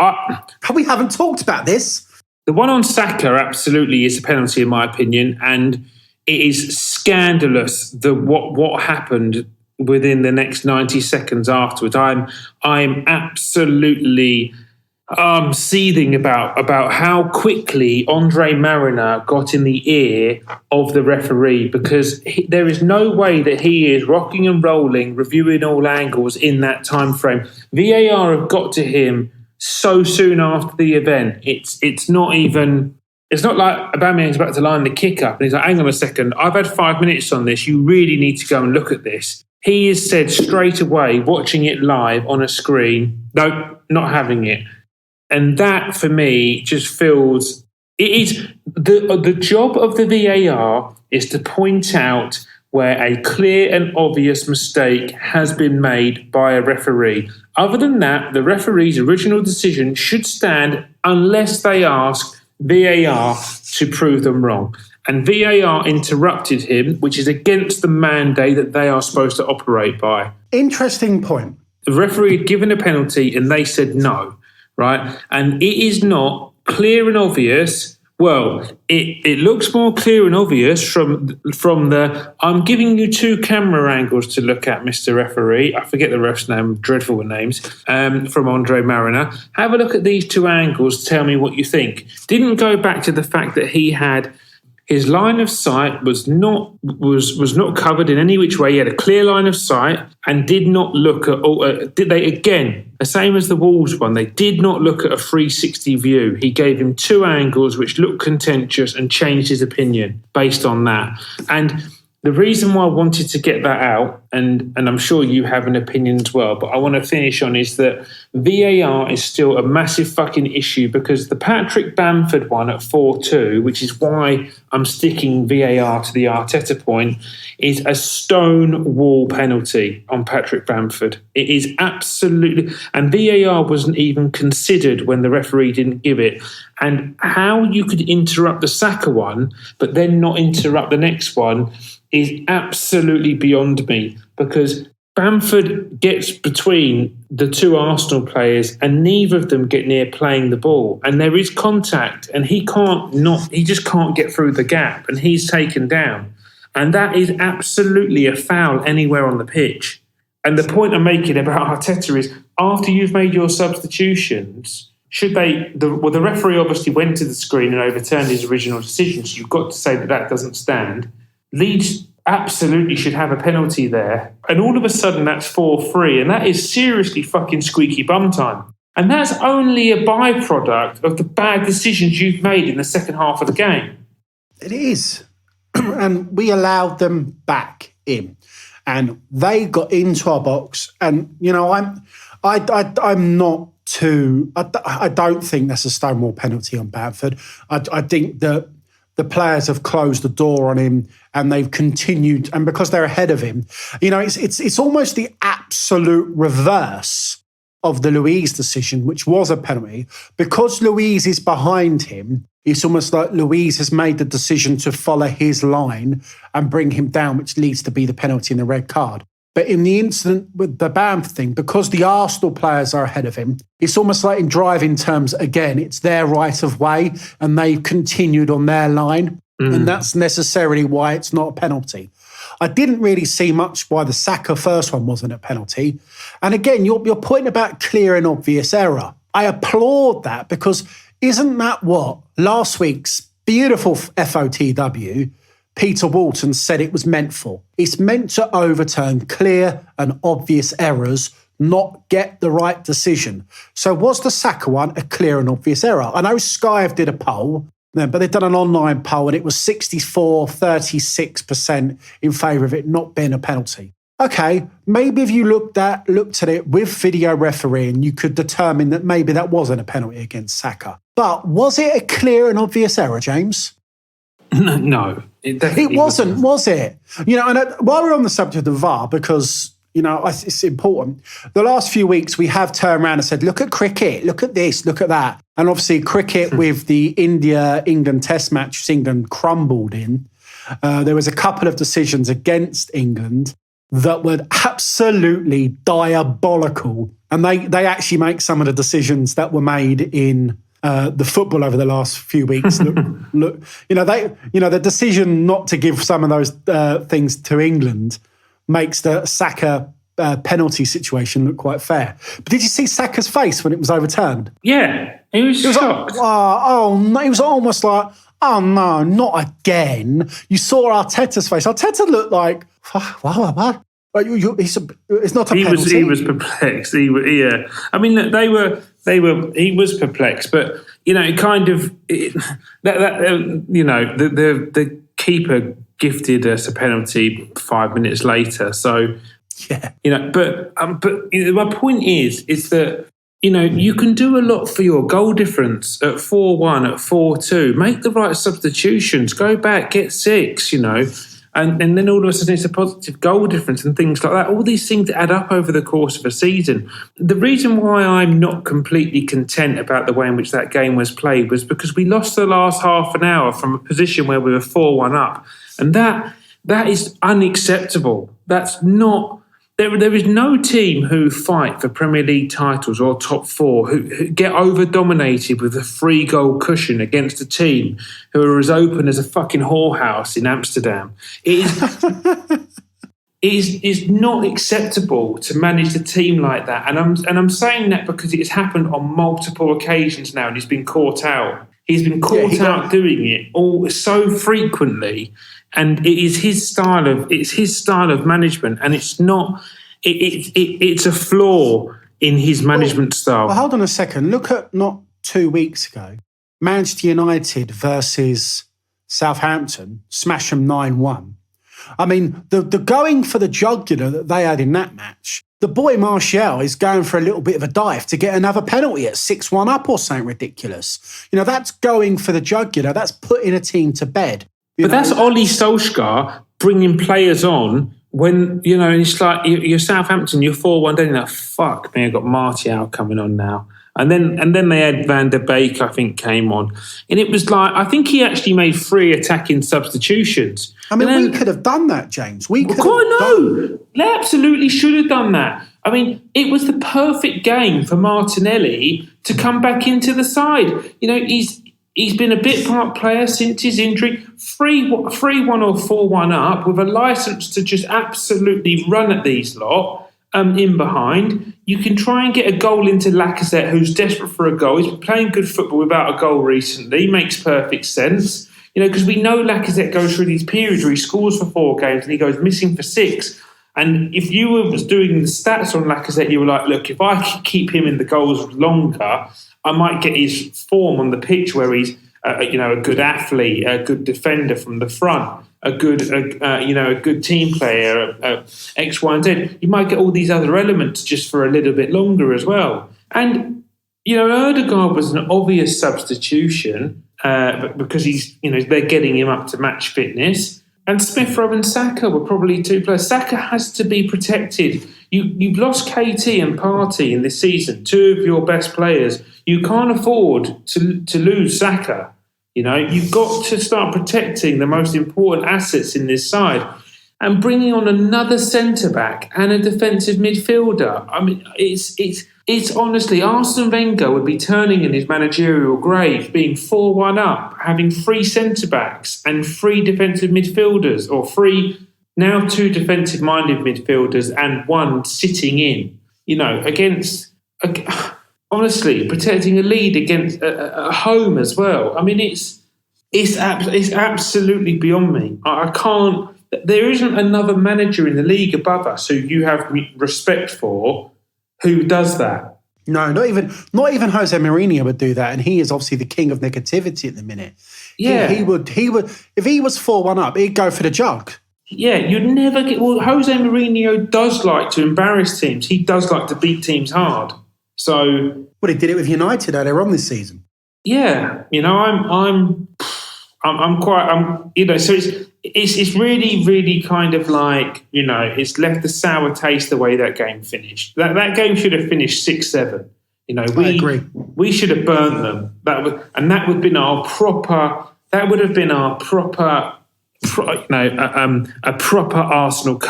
we haven't talked about this. The one on Saka absolutely is a penalty in my opinion. And it is scandalous what happened within the next 90 seconds afterwards. I'm absolutely seething about how quickly Andre Mariner got in the ear of the referee, because there is no way that he is rocking and rolling, reviewing all angles in that time frame. VAR have got to him so soon after the event. It's not like Aubameyang's about to line the kick up and he's like, hang on a second, I've had 5 minutes on this, you really need to go and look at this. He has said straight away, watching it live on a screen, no, not having it. And that, for me, just feels... It is the job of the VAR is to point out where a clear and obvious mistake has been made by a referee. Other than that, the referee's original decision should stand unless they ask VAR to prove them wrong. And VAR interrupted him, which is against the mandate that they are supposed to operate by. Interesting point. The referee had given a penalty and they said no. Right, and it is not clear and obvious. Well, it looks more clear and obvious from the. I'm giving you 2 camera angles to look at, Mr. Referee. I forget the ref's name, dreadful with names. From Andre Mariner. Have a look at these 2 angles. Tell me what you think. Didn't go back to the fact that he had. His line of sight was not covered in any which way. He had a clear line of sight and did not look at. Did they again? The same as the Wolves one. They did not look at a 360 view. He gave him 2 angles which looked contentious and changed his opinion based on that. And The reason why I wanted to get that out, and I'm sure you have an opinion as well, but I want to finish on is that VAR is still a massive fucking issue, because the Patrick Bamford one at 4-2, which is why I'm sticking VAR to the Arteta point, is a stone wall penalty on Patrick Bamford. It is absolutely, and VAR wasn't even considered when the referee didn't give it. And how you could interrupt the Saka one, but then not interrupt the next one, is absolutely beyond me, because Bamford gets between the two Arsenal players and neither of them get near playing the ball, and there is contact, and he just can't get through the gap, and he's taken down, and that is absolutely a foul anywhere on the pitch. And the point I'm making about Arteta is, after you've made your substitutions, the referee obviously went to the screen and overturned his original decision, so you've got to say that doesn't stand. Leeds absolutely should have a penalty there. And all of a sudden that's 4-3. And that is seriously fucking squeaky bum time. And that's only a byproduct of the bad decisions you've made in the second half of the game. It is. And we allowed them back in. And they got into our box. And, you know, I'm not too... I don't think that's a stonewall penalty on Bamford. I think that the players have closed the door on him and they've continued, and because they're ahead of him, you know, it's almost the absolute reverse of the Luiz decision, which was a penalty. Because Luiz is behind him, it's almost like Luiz has made the decision to follow his line and bring him down, which leads to be the penalty and the red card. But in the incident with the Bamford thing, because the Arsenal players are ahead of him, it's almost like in driving terms, again, it's their right of way and they've continued on their line. And that's necessarily why it's not a penalty. I didn't really see much why the Saka first one wasn't a penalty. And again, your point about clear and obvious error, I applaud that, because isn't that what last week's beautiful FOTW, Peter Walton, said it was meant for? It's meant to overturn clear and obvious errors, not get the right decision. So was the Saka one a clear and obvious error? I know Sky have did a poll, but they've done an online poll and it was 36% in favour of it not being a penalty. Okay, maybe if you looked at it with video refereeing, you could determine that maybe that wasn't a penalty against Saka. But was it a clear and obvious error, James? No, it wasn't, was it? You know, and while we're on the subject of VAR, because, you know, it's important. The last few weeks we have turned around and said, look at cricket, look at this, look at that. And obviously cricket with the India-England test match, which England crumbled in. There was a couple of decisions against England that were absolutely diabolical. And they actually make some of the decisions that were made in the football over the last few weeks. look, the decision not to give some of those things to England makes the Saka penalty situation look quite fair. But did you see Saka's face when it was overturned? Yeah, he was shocked. No, he was almost like, oh no, not again. You saw Arteta's face. Arteta looked like, what? It's not a penalty. He was perplexed. He was perplexed, but you know, the keeper gifted us a penalty 5 minutes later. So yeah, you know, but my point is that, you know, you can do a lot for your goal difference at 4-1, at 4-2. Make the right substitutions. Go back, get 6. You know. And then all of a sudden it's a positive goal difference and things like that. All these things add up over the course of a season. The reason why I'm not completely content about the way in which that game was played was because we lost the last half an hour from a position where we were 4-1 up. And that is unacceptable. That's not... There is no team who fight for Premier League titles or top 4 who get over-dominated with a 3-goal cushion against a team who are as open as a fucking whorehouse in Amsterdam. It is not acceptable to manage a team like that. And I'm saying that because it has happened on multiple occasions now and he's been caught out. He's been caught out doing it all so frequently. And it is his style of management, and it's not. It's a flaw in his management style. Well, hold on a second. Look at not 2 weeks ago, Manchester United versus Southampton, smash them 9-1. I mean, the going for the jugular that they had in that match, the boy Martial is going for a little bit of a dive to get another penalty at 6-1 up or something ridiculous. That's going for the jugular. That's putting a team to bed. But that's Ollie Solskjaer bringing players on when, it's like you're Southampton, you're 4-1 down, you're like, fuck me, I've got Martial coming on now. And then they had Van der Beek, I think, came on. And it was like, I think he actually made 3 attacking substitutions. I mean, we could have done that, James. We could They absolutely should have done that. I mean, it was the perfect game for Martinelli to come back into the side. He's been a bit part player since his injury, 3-1 or 4-1 up with a licence to just absolutely run at these lot. In behind, you can try and get a goal into Lacazette, who's desperate for a goal. He's been playing good football without a goal recently. Makes perfect sense, because we know Lacazette goes through these periods where he scores for 4 games and he goes missing for 6. And if you was doing the stats on Lacazette, you were like, look, if I could keep him in the goals longer, I might get his form on the pitch where he's a good athlete, a good defender from the front, a good team player, X, Y, and Z. You might get all these other elements just for a little bit longer as well. And Ødegaard was an obvious substitution because they're getting him up to match fitness. And Smith Rowe and Saka were probably 2 players. Saka has to be protected. You've lost KT and Partey in this season, 2 of your best players. You can't afford to lose Saka. You've got to start protecting the most important assets in this side. And bringing on another centre-back and a defensive midfielder. I mean, it's honestly, Arsene Wenger would be turning in his managerial grave, being 4-1 up, having 3 centre-backs and 3 defensive midfielders, or 2 defensive-minded midfielders and 1 sitting in, against... Honestly, protecting a lead against a home as well. I mean, it's absolutely beyond me. I can't... There isn't another manager in the league above us who you have respect for who does that. No, not even Jose Mourinho would do that, and he is obviously the king of negativity at the minute. Yeah, he would. If he was 4-1 up, he'd go for the jug. Yeah, you'd never get... Well, Jose Mourinho does like to embarrass teams. He does like to beat teams hard. So... Well, he did it with United earlier on this season. Yeah, I'm quite... so it's really, really kind of like, it's left a sour taste the way that game finished. That game should have finished 6-7. I agree. We should have burnt them. That would have been our proper... That would have been our proper... a proper Arsenal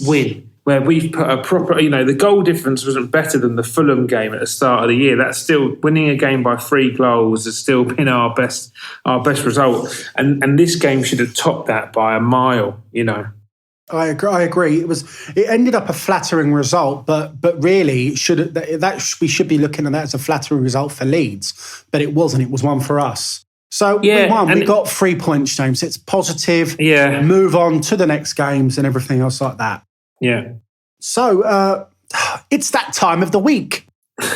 win, where we've put a proper, the goal difference wasn't better than the Fulham game at the start of the year. That's still winning a game by 3 goals has still been our best result. And this game should have topped that by a mile, I agree. It ended up a flattering result, but really we should be looking at that as a flattering result for Leeds, but it wasn't. It was one for us. So we won. We got 3 points, James. It's positive. Yeah. Move on to the next games and everything else like that. Yeah. So it's that time of the week.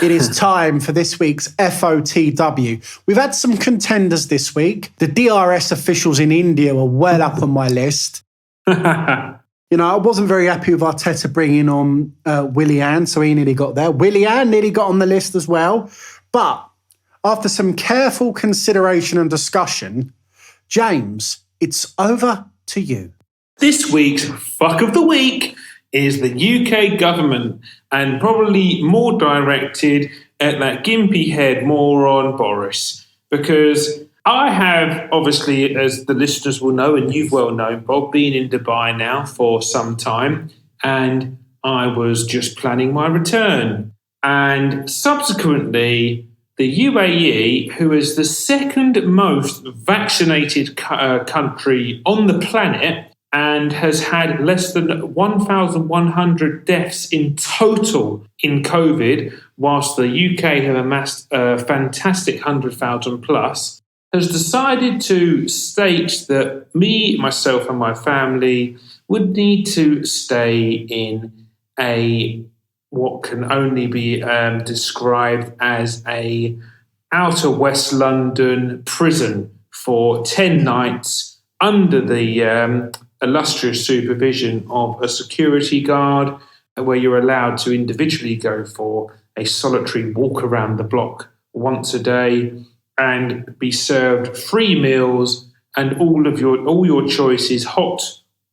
It is time for this week's FOTW. We've had some contenders this week. The DRS officials in India were well up on my list. I wasn't very happy with Arteta bringing on Willian, so he nearly got there. Willian nearly got on the list as well. But after some careful consideration and discussion, James, it's over to you. This week's fuck of the week is the UK government, and probably more directed at that gimpy head moron Boris. Because I have, obviously, as the listeners will know, and you've well known, Bob, been in Dubai now for some time, and I was just planning my return. And subsequently, the UAE, who is the second most vaccinated country on the planet, and has had less than 1,100 deaths in total in COVID, whilst the UK have amassed a fantastic 100,000 plus, has decided to state that me, myself and my family would need to stay in what can only be described as a outer West London prison for 10 nights under the illustrious supervision of a security guard, where you're allowed to individually go for a solitary walk around the block once a day and be served free meals and all your choices, hot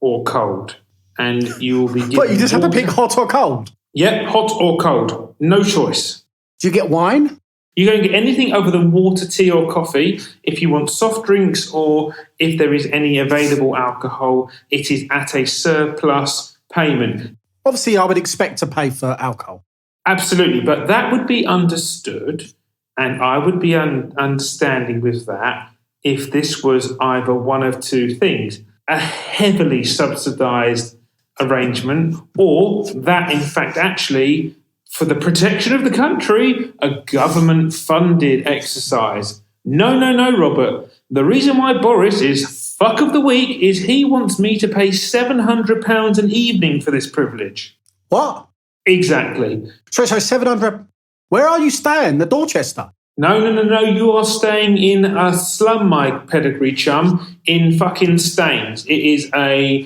or cold. And you will be given But you just have to water. pick hot or cold? Yeah, hot or cold. No choice. Do you get wine? You don't get anything other than water, tea or coffee. If you want soft drinks or if there is any available alcohol, it is at a surplus payment. Obviously, I would expect to pay for alcohol. Absolutely, but that would be understood, and I would be understanding with that if this was either one of two things: a heavily subsidised arrangement, or that, in fact, actually, for the protection of the country, a government-funded exercise. No, Robert. The reason why Boris is fuck of the week is he wants me to pay £700 an evening for this privilege. What? Exactly. So 700. Where are you staying? The Dorchester? No. You are staying in a slum, my pedigree chum, in fucking Staines. It is a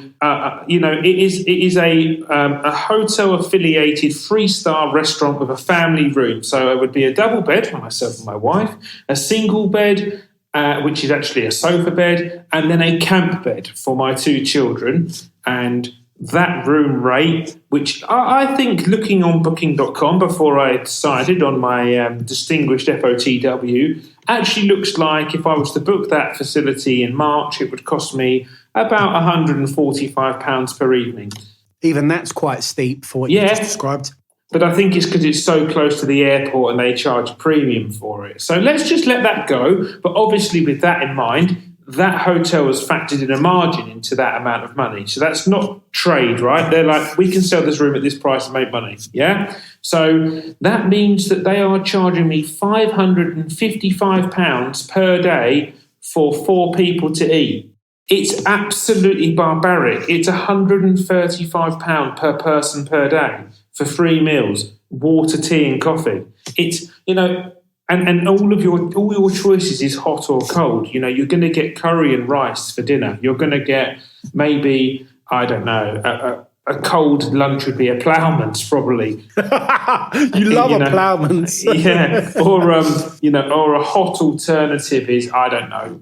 hotel affiliated 3-star restaurant with a family room. So it would be a double bed for myself and my wife, a single bed, which is actually a sofa bed, and then a camp bed for my 2 children. And that room rate, which I think, looking on booking.com before I decided on my distinguished FOTW, actually looks like if I was to book that facility in March, it would cost me about £145 per evening. Even that's quite steep for what you just described. But I think it's because it's so close to the airport and they charge a premium for it. So let's just let that go. But obviously, with that in mind, that hotel has factored in a margin into that amount of money. So that's not trade, right? They're like, we can sell this room at this price and make money. Yeah? So that means that they are charging me £555 per day for 4 people to eat. It's absolutely barbaric. It's £135 per person per day for 3 meals, water, tea and coffee. It's, and all your choices is hot or cold. You're going to get curry and rice for dinner. You're going to get maybe, I don't know, a cold lunch would be a ploughman's probably. You love a ploughman's. Yeah. Or a hot alternative is, I don't know,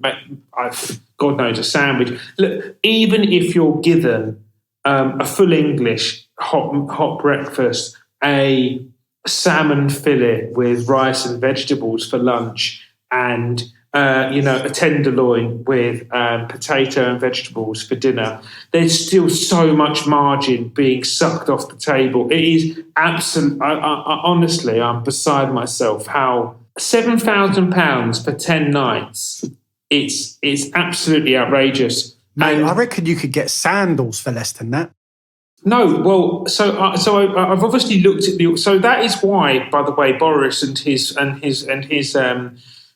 God knows, a sandwich. Look, even if you're given a full English hot breakfast, a salmon fillet with rice and vegetables for lunch, and a tenderloin with potato and vegetables for dinner, there's still so much margin being sucked off the table. It is absolute. Honestly, I'm beside myself how £7,000 for 10 nights. It's absolutely outrageous. Mate, I reckon you could get sandals for less than that. No, well, so I've obviously looked at so that is why, by the way, Boris and his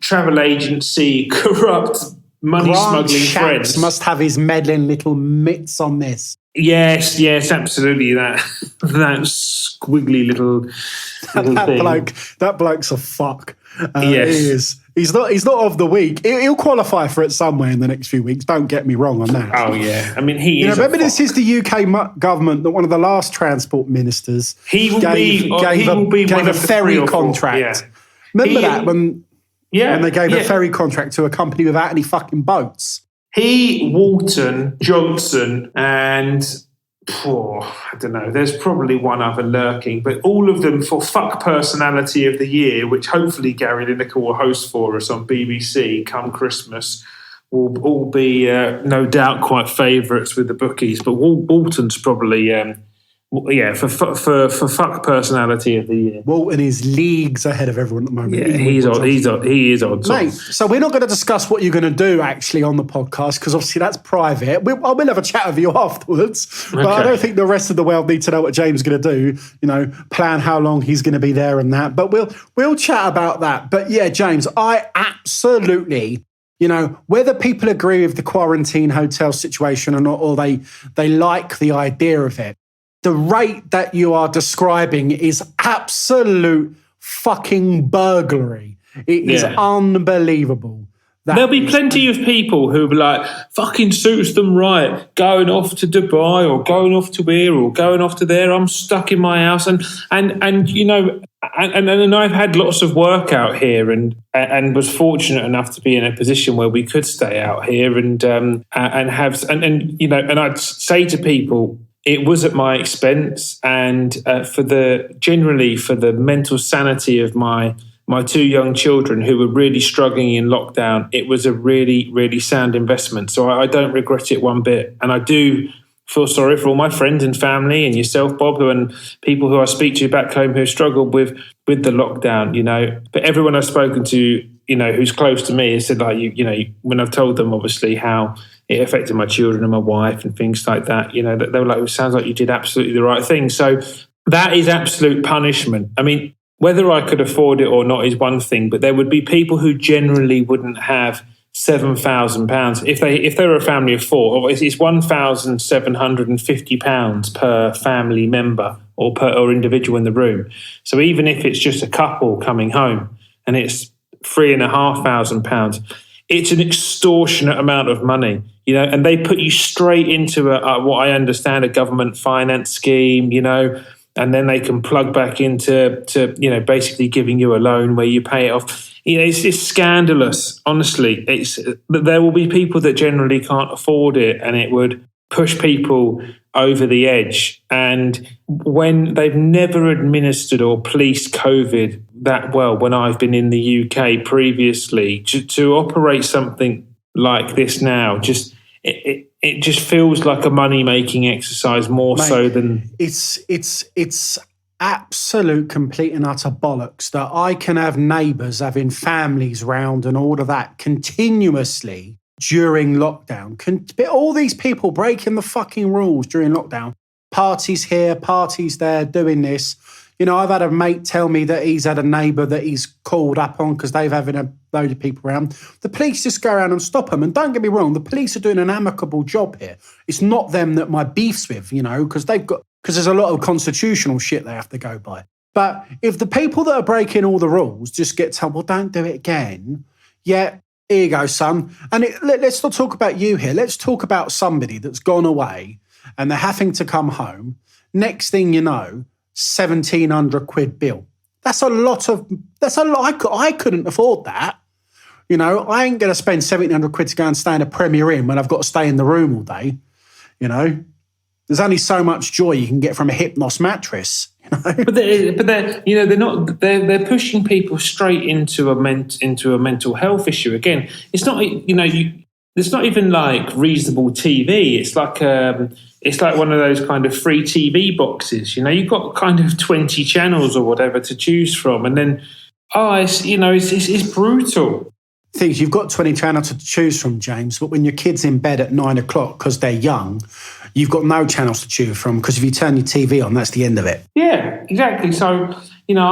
travel agency corrupt money smuggling friends must have his meddling little mitts on this. Yes, absolutely. That squiggly little thing. That bloke's a fuck. Yes. He is. He's not of the week. He'll qualify for it somewhere in the next few weeks. Don't get me wrong on that. Oh yeah, I mean he is. Remember, this is the UK government that one of the last transport ministers gave a ferry contract. Yeah. Remember that when they gave a ferry contract to a company without any fucking boats. He, Walton, Johnson, and I don't know, there's probably one other lurking, but all of them for Fuck Personality of the Year, which hopefully Gary Lineker will host for us on BBC come Christmas, will all be no doubt quite favourites with the bookies. But Walton's probably for Fuck Personality of the Year. Walton is leagues ahead of everyone at the moment. Yeah, he is odd. Mate, so we're not going to discuss what you're going to do actually on the podcast, because obviously that's private. I will have a chat with you afterwards, but I don't think the rest of the world need to know what James is going to do. Plan how long he's going to be there and that. But we'll chat about that. But yeah, James, I absolutely, whether people agree with the quarantine hotel situation or not, or they like the idea of it, the rate that you are describing is absolute fucking burglary. It is unbelievable There'll be plenty of people who'll be like, fucking suits them right, going off to Dubai or going off to here or going off to there. I'm stuck in my house. And you know, and I've had lots of work out here and was fortunate enough to be in a position where we could stay out here and you know, and I'd say to people, it was at my expense and for the mental sanity of my two young children who were really struggling in lockdown, it was a really, really sound investment. So I don't regret it one bit. And I do feel sorry for all my friends and family and yourself, Bob, and people who I speak to back home who struggled with the lockdown, you know. But everyone I've spoken to, you know, who's close to me has said, like, you know, when I've told them, obviously, how it affected my children and my wife and things like that, you know, that they were like, it sounds like you did absolutely the right thing. So that is absolute punishment. I mean, whether I could afford it or not is one thing, but there would be people who generally wouldn't have £7,000 if they were a family of four. It's £1,750 per family member or individual in the room. So even if it's just a couple coming home and it's £3,500, it's an extortionate amount of money, you know. And they put you straight into what I understand a government finance scheme, you know. And then they can plug back into you know, basically giving you a loan where you pay it off. You know, it's scandalous, honestly. There will be people that generally can't afford it, and it would push people over the edge. And when they've never administered or policed COVID that well, when I've been in the UK previously, to operate something like this now, it just feels like a money-making exercise more, mate, so than... It's absolute, complete and utter bollocks that I can have neighbours having families round and all of that continuously during lockdown. All these people breaking the fucking rules during lockdown. Parties here, parties there, doing this. You know, I've had a mate tell me that he's had a neighbour that he's called up on because they've having a load of people around. The police just go around and stop them. And don't get me wrong, the police are doing an amicable job here. It's not them that my beef's with, you know, because there's a lot of constitutional shit they have to go by. But if the people that are breaking all the rules just get told, well, don't do it again. Yeah, here you go, son. And let's not talk about you here. Let's talk about somebody that's gone away and they're having to come home. Next thing you know, £1,700 bill. That's a lot. I couldn't afford that. You know, I ain't going to spend £1,700 to go and stay in a Premier Inn when I've got to stay in the room all day. You know, there's only so much joy you can get from a Hypnos mattress. You know? But they're pushing people straight into a mental health issue. Again, it's not, you know, it's not even like reasonable TV. It's like one of those kind of free TV boxes. You know, you've got kind of 20 channels or whatever to choose from, and then it's brutal. Things you've got 20 channels to choose from, James. But when your kid's in bed at 9 o'clock because they're young, you've got no channels to choose from because if you turn your TV on, that's the end of it. Yeah, exactly. So you know,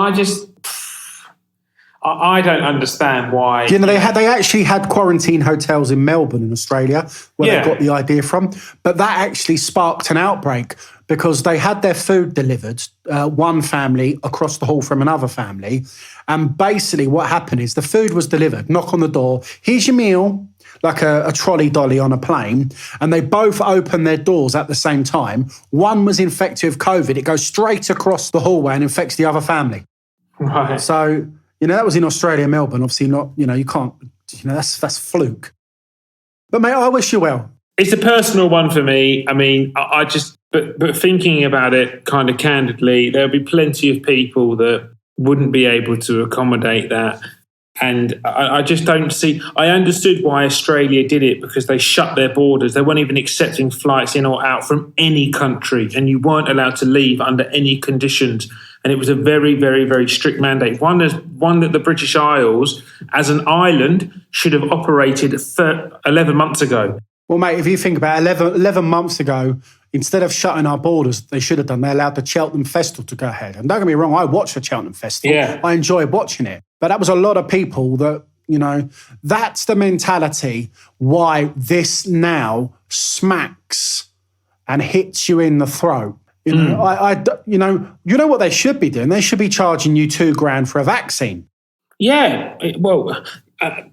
I don't understand why. You know, they actually had quarantine hotels in Melbourne in Australia where they got the idea from. But that actually sparked an outbreak because they had their food delivered, one family across the hall from another family. And basically what happened is the food was delivered, knock on the door, here's your meal, like a trolley dolly on a plane. And they both opened their doors at the same time. One was infected with COVID. It goes straight across the hallway and infects the other family. Right. So... you know, that was in Australia, Melbourne. Obviously not, you know, you can't, you know, that's fluke. But, mate, I wish you well. It's a personal one for me. I mean, but thinking about it kind of candidly, there'll be plenty of people that wouldn't be able to accommodate that. And I just don't see, I understood why Australia did it because they shut their borders. They weren't even accepting flights in or out from any country, and you weren't allowed to leave under any conditions. And it was a very, very, very strict mandate. One that the British Isles, as an island, should have operated 11 months ago. Well, mate, if you think about it, 11 months ago, instead of shutting our borders, they should have done. They allowed the Cheltenham Festival to go ahead. And don't get me wrong, I watched the Cheltenham Festival. Yeah. I enjoyed watching it. But that was a lot of people that, you know, that's the mentality why this now smacks and hits you in the throat. You know, you know what they should be doing? They should be charging you $2,000 for a vaccine. Yeah, well, that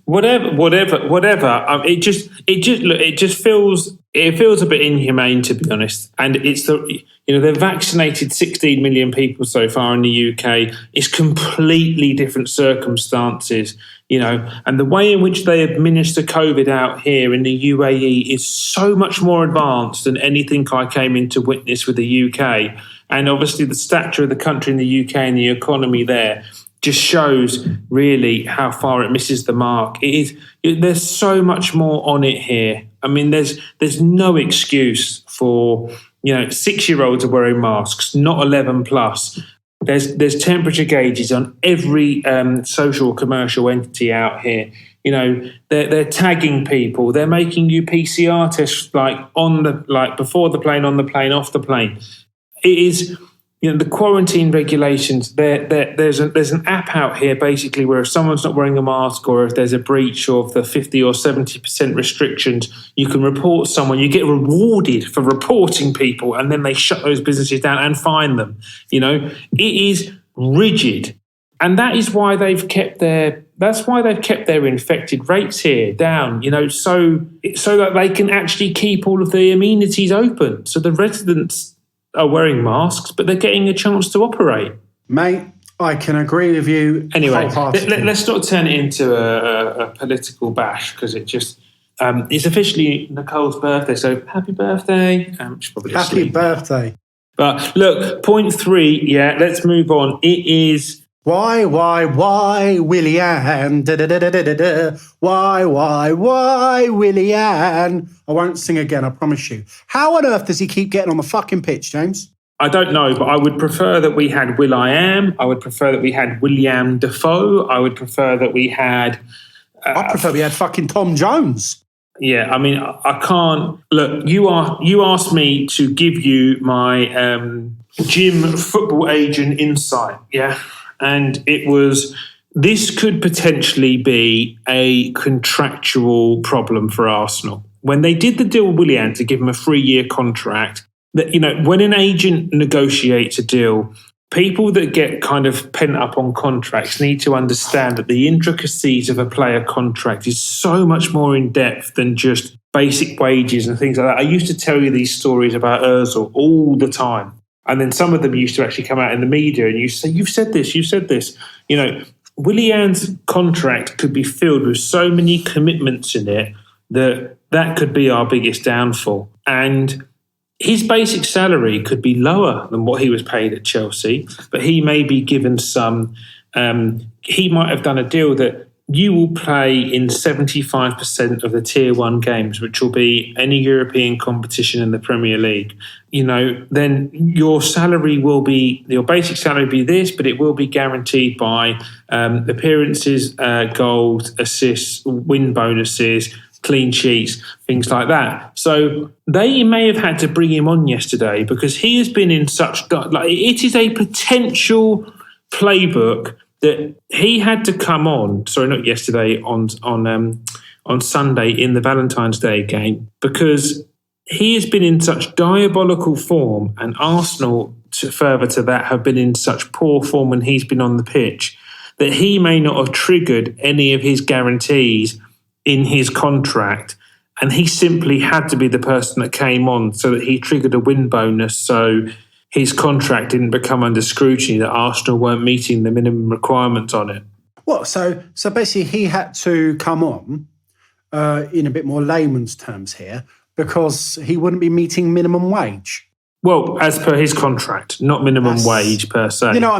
whatever. It just feels a bit inhumane, to be honest. And they've vaccinated 16 million people so far in the UK. It's completely different circumstances, and the way in which they administer COVID out here in the UAE is so much more advanced than anything I came in to witness with the UK. And obviously the stature of the country in the UK and the economy there just shows really how far it misses the mark. There's so much more on it here. I mean, there's no excuse for 6-year-olds are wearing masks, not 11 plus. There's temperature gauges on every social commercial entity out here. They're tagging people. They're making you PCR tests before the plane, on the plane, off the plane. It is. The quarantine regulations, there's an app out here basically where if someone's not wearing a mask or if there's a breach of the 50 or 70% restrictions, you can report someone. You get rewarded for reporting people, and then they shut those businesses down and fine them. It is rigid. And that is why they've kept their infected rates here down, so that they can actually keep all of the amenities open. So the residents are wearing masks, but they're getting a chance to operate. Mate, I can agree with you. Anyway, let's not turn it into a political bash, because it just it's officially Nicole's birthday. So happy birthday! She's probably happy asleep. Birthday. But look, point 3. Yeah, let's move on. It is. Why, Willian? Why, Willian? I won't sing again, I promise you. How on earth does he keep getting on the fucking pitch, James? I don't know, but I would prefer that we had Will.i.am. I would prefer that we had William Dafoe. I would prefer that we had... I prefer we had fucking Tom Jones. Yeah, I mean, I can't... Look, you asked me to give you my gym football agent insight, yeah? And it was, this could potentially be a contractual problem for Arsenal. When they did the deal with Willian to give him a 3-year contract, that when an agent negotiates a deal, people that get kind of pent up on contracts need to understand that the intricacies of a player contract is so much more in depth than just basic wages and things like that. I used to tell you these stories about Ozil all the time. And then some of them used to actually come out in the media and you say, you've said this. Willian's contract could be filled with so many commitments in it that could be our biggest downfall. And his basic salary could be lower than what he was paid at Chelsea, but he may be given some, he might have done a deal that you will play in 75% of the Tier 1 games, which will be any European competition in the Premier League. Then your salary will be, your basic salary will be this, but it will be guaranteed by appearances, goals, assists, win bonuses, clean sheets, things like that. So they may have had to bring him on yesterday because he has been in such, it is a potential playbook that he had to come on, not yesterday, on Sunday in the Valentine's Day game, because he has been in such diabolical form, and Arsenal, further to that, have been in such poor form when he's been on the pitch, that he may not have triggered any of his guarantees in his contract, and he simply had to be the person that came on so that he triggered a win bonus, so his contract didn't become under scrutiny, that Arsenal weren't meeting the minimum requirements on it. Well, so basically he had to come on, in a bit more layman's terms here, because he wouldn't be meeting minimum wage. Well, as per his contract, not minimum wage per se. You know what I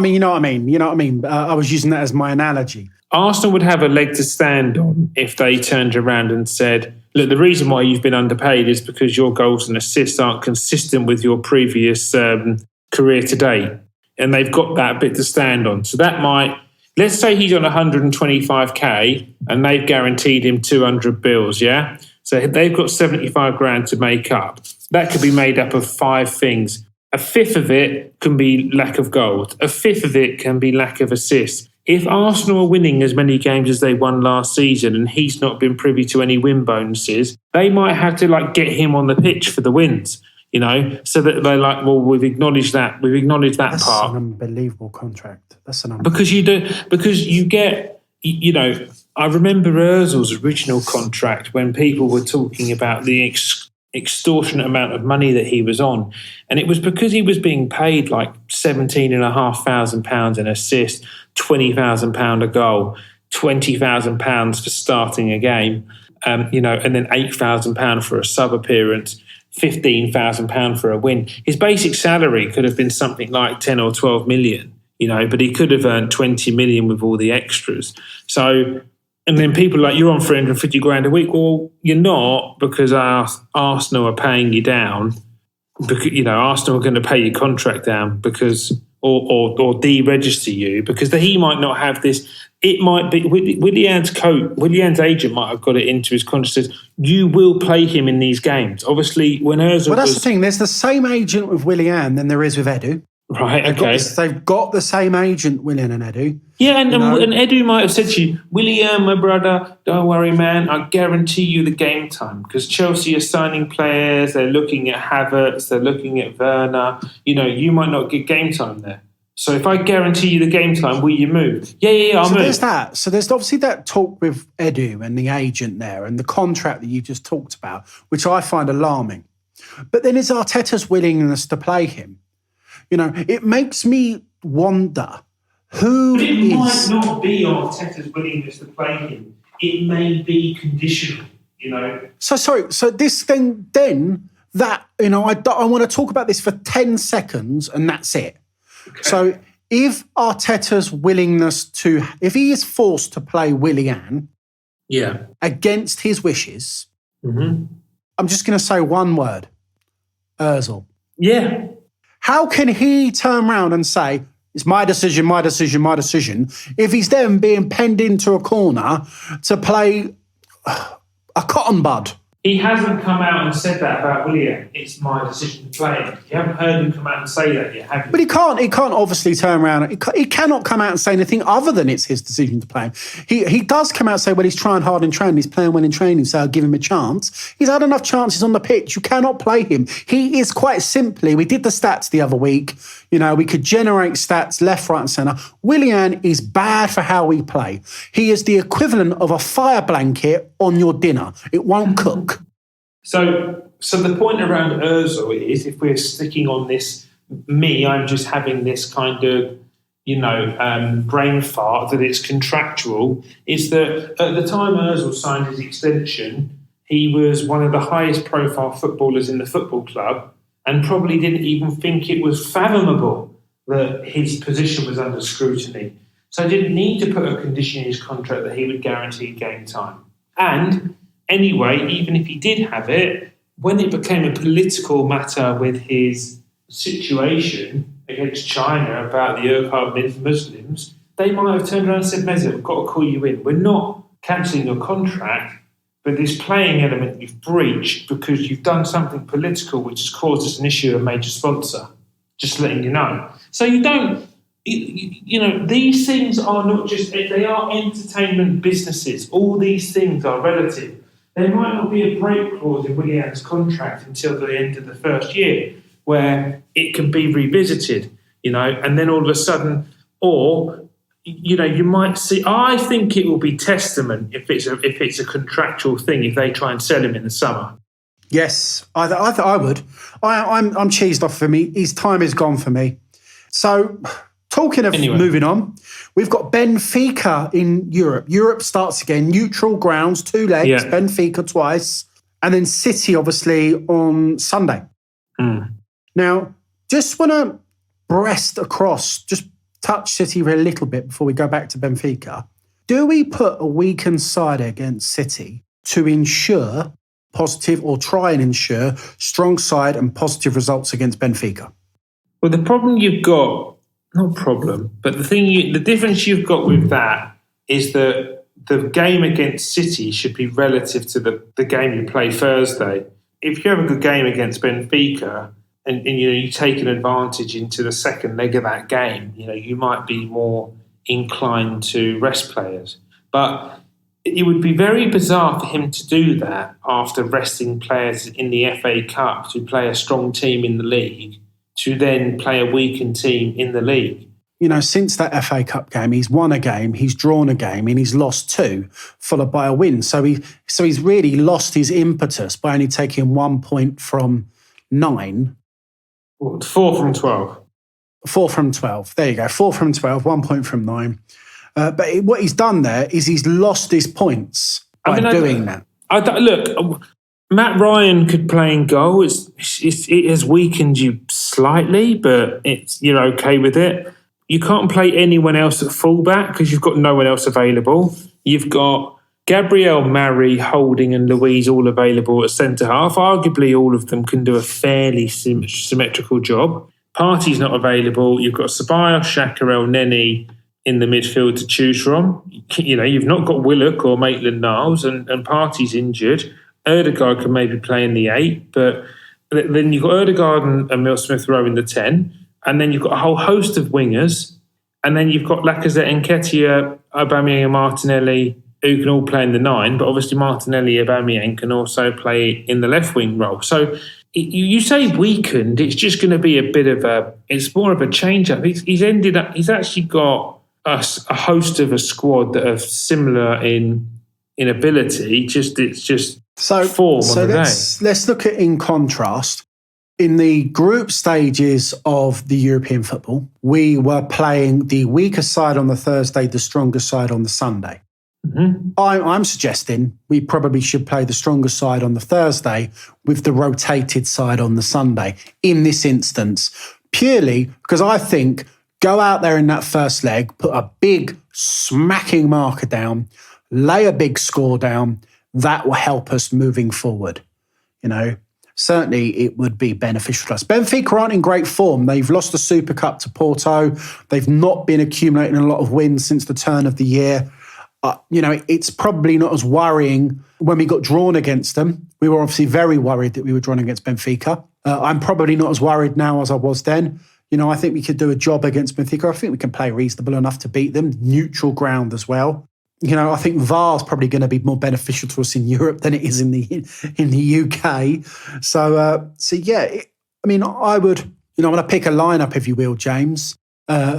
mean? I was using that as my analogy. Arsenal would have a leg to stand on if they turned around and said, look, the reason why you've been underpaid is because your goals and assists aren't consistent with your previous career to date. And they've got that bit to stand on. So that might, let's say he's on 125k and they've guaranteed him 200 bills, yeah? So they've got 75 grand to make up. That could be made up of 5 things. A fifth of it can be lack of goals. A fifth of it can be lack of assists. If Arsenal are winning as many games as they won last season and he's not been privy to any win bonuses, they might have to get him on the pitch for the wins, so that they're like, well, we've acknowledged that That's part. An unbelievable contract. That's an because you get I remember Ozil's original contract when people were talking about the extortionate amount of money that he was on. And it was because he was being paid like £17,500 an assist, £20,000 a goal, £20,000 for starting a game, and then £8,000 for a sub appearance, £15,000 for a win. His basic salary could have been something like 10 or 12 million. But he could have earned 20 million with all the extras. So, and then people are like, you're on 350 grand a week. Well, you're not, because Arsenal are paying you down. Because, Arsenal are going to pay your contract down because, or deregister you, because he might not have this. It might be Willian's agent might have got it into his contract. Says you will play him in these games. Obviously, when Ozil that's the thing. There's the same agent with Willian than there is with Edu. Right, okay. They've got the same agent, Willian and Edu. Yeah, and Edu might have said to you, Willian, my brother, don't worry, man, I guarantee you the game time, because Chelsea are signing players, they're looking at Havertz, they're looking at Werner, you might not get game time there. So if I guarantee you the game time, will you move? Yeah, I'll move. There's that. So there's obviously that talk with Edu and the agent there and the contract that you just talked about, which I find alarming. But then it's Arteta's willingness to play him. It makes me wonder It might not be Arteta's willingness to play him. It may be conditional, So sorry. So this then that, I want to talk about this for 10 seconds and that's it. Okay. So if Arteta's willingness if he is forced to play Willian against his wishes, I'm just going to say one word, Ozil. Yeah. How can he turn around and say, it's my decision, my decision, my decision, if he's then being penned into a corner to play a cotton bud? He hasn't come out and said that about Willian. It's my decision to play him. You haven't heard him come out and say that yet, have you? But he can't obviously turn around. He cannot come out and say anything other than it's his decision to play him. He does come out and say, well, he's trying hard in training, he's playing well in training, so I'll give him a chance. He's had enough chances on the pitch. You cannot play him. He is quite simply, we did the stats the other week, we could generate stats left, right and centre. Willian is bad for how we play. He is the equivalent of a fire blanket on your dinner. It won't cook. So the point around Ozil is, if we're sticking on this, I'm just having this kind of, brain fart that it's contractual, is that at the time Ozil signed his extension, he was one of the highest profile footballers in the football club and probably didn't even think it was fathomable that his position was under scrutiny. So I didn't need to put a condition in his contract that he would guarantee game time. And anyway, even if he did have it, when it became a political matter with his situation against China about the Uyghur Muslims, they might have turned around and said, Mezza, we've got to call you in. We're not cancelling your contract, but this playing element you've breached because you've done something political which has caused us an issue with a major sponsor. Just letting you know. So you don't, these things are not just, they are entertainment businesses. All these things are relative. There might not be a break clause in Willian's contract until the end of the first year where it can be revisited, and then all of a sudden, or, you might see, I think it will be testament if it's a contractual thing, if they try and sell him in the summer. Yes, I would. I'm cheesed off for me. His time is gone for me. So, talking of moving on, we've got Benfica in Europe. Europe starts again, neutral grounds, 2 legs, Benfica twice, and then City, obviously, on Sunday. Now, just want to just touch City a little bit before we go back to Benfica. Do we put a weakened side against City to ensure positive, or try and ensure strong side and positive results against Benfica? Well, the problem you've got, not problem, but the difference you've got with that is that the game against City should be relative to the game you play Thursday. If you have a good game against Benfica and you take an advantage into the second leg of that game, you might be more inclined to rest players. But it would be very bizarre for him to do that after resting players in the FA Cup to play a strong team in the league, to then play a weakened team in the league. since that FA Cup game, he's won a game, he's drawn a game, and he's lost 2, followed by a win. So he's really lost his impetus by only taking 1 point from 9. 4 from 12. 4 from 12. There you go. 4 from 12, 1 point from 9. But what he's done there is he's lost his points by doing that. Look, Matt Ryan could play in goal. It has weakened you slightly, but you're okay with it. You can't play anyone else at fullback because you've got no one else available. You've got Gabriel, Mari, Holding and Louise all available at centre-half. Arguably, all of them can do a fairly symmetrical job. Partey's not available. You've got Ceballos, Xhaka, El Neni in the midfield to choose from. You've not got Willock or Maitland-Niles, and Partey's injured. Ødegaard can maybe play in the 8, but then you've got Ødegaard and Emil Smith-Rowe in the 10, and then you've got a whole host of wingers, and then you've got Lacazette, Nketiah, Aubameyang and Martinelli, who can all play in the 9, but obviously Martinelli, Aubameyang can also play in the left wing role. So you say weakened, it's just going to be it's more of a change-up. He's actually got a host of a squad that are similar in ability, it's just form on the day. Let's look at in contrast. In the group stages of the European football, we were playing the weaker side on the Thursday, the stronger side on the Sunday. Mm-hmm. I'm suggesting we probably should play the stronger side on the Thursday with the rotated side on the Sunday in this instance, purely because I think go out there in that first leg, put a big smacking marker down, lay a big score down, that will help us moving forward. Certainly it would be beneficial to us. Benfica aren't in great form. They've lost the Super Cup to Porto. They've not been accumulating a lot of wins since the turn of the year. It's probably not as worrying when we got drawn against them. We were obviously very worried that we were drawn against Benfica. I'm probably not as worried now as I was then. I think we could do a job against Benfica. I think we can play reasonable enough to beat them. Neutral ground as well. I think VAR's probably going to be more beneficial to us in Europe than it is in the UK. I would, I'm going to pick a lineup, if you will, James,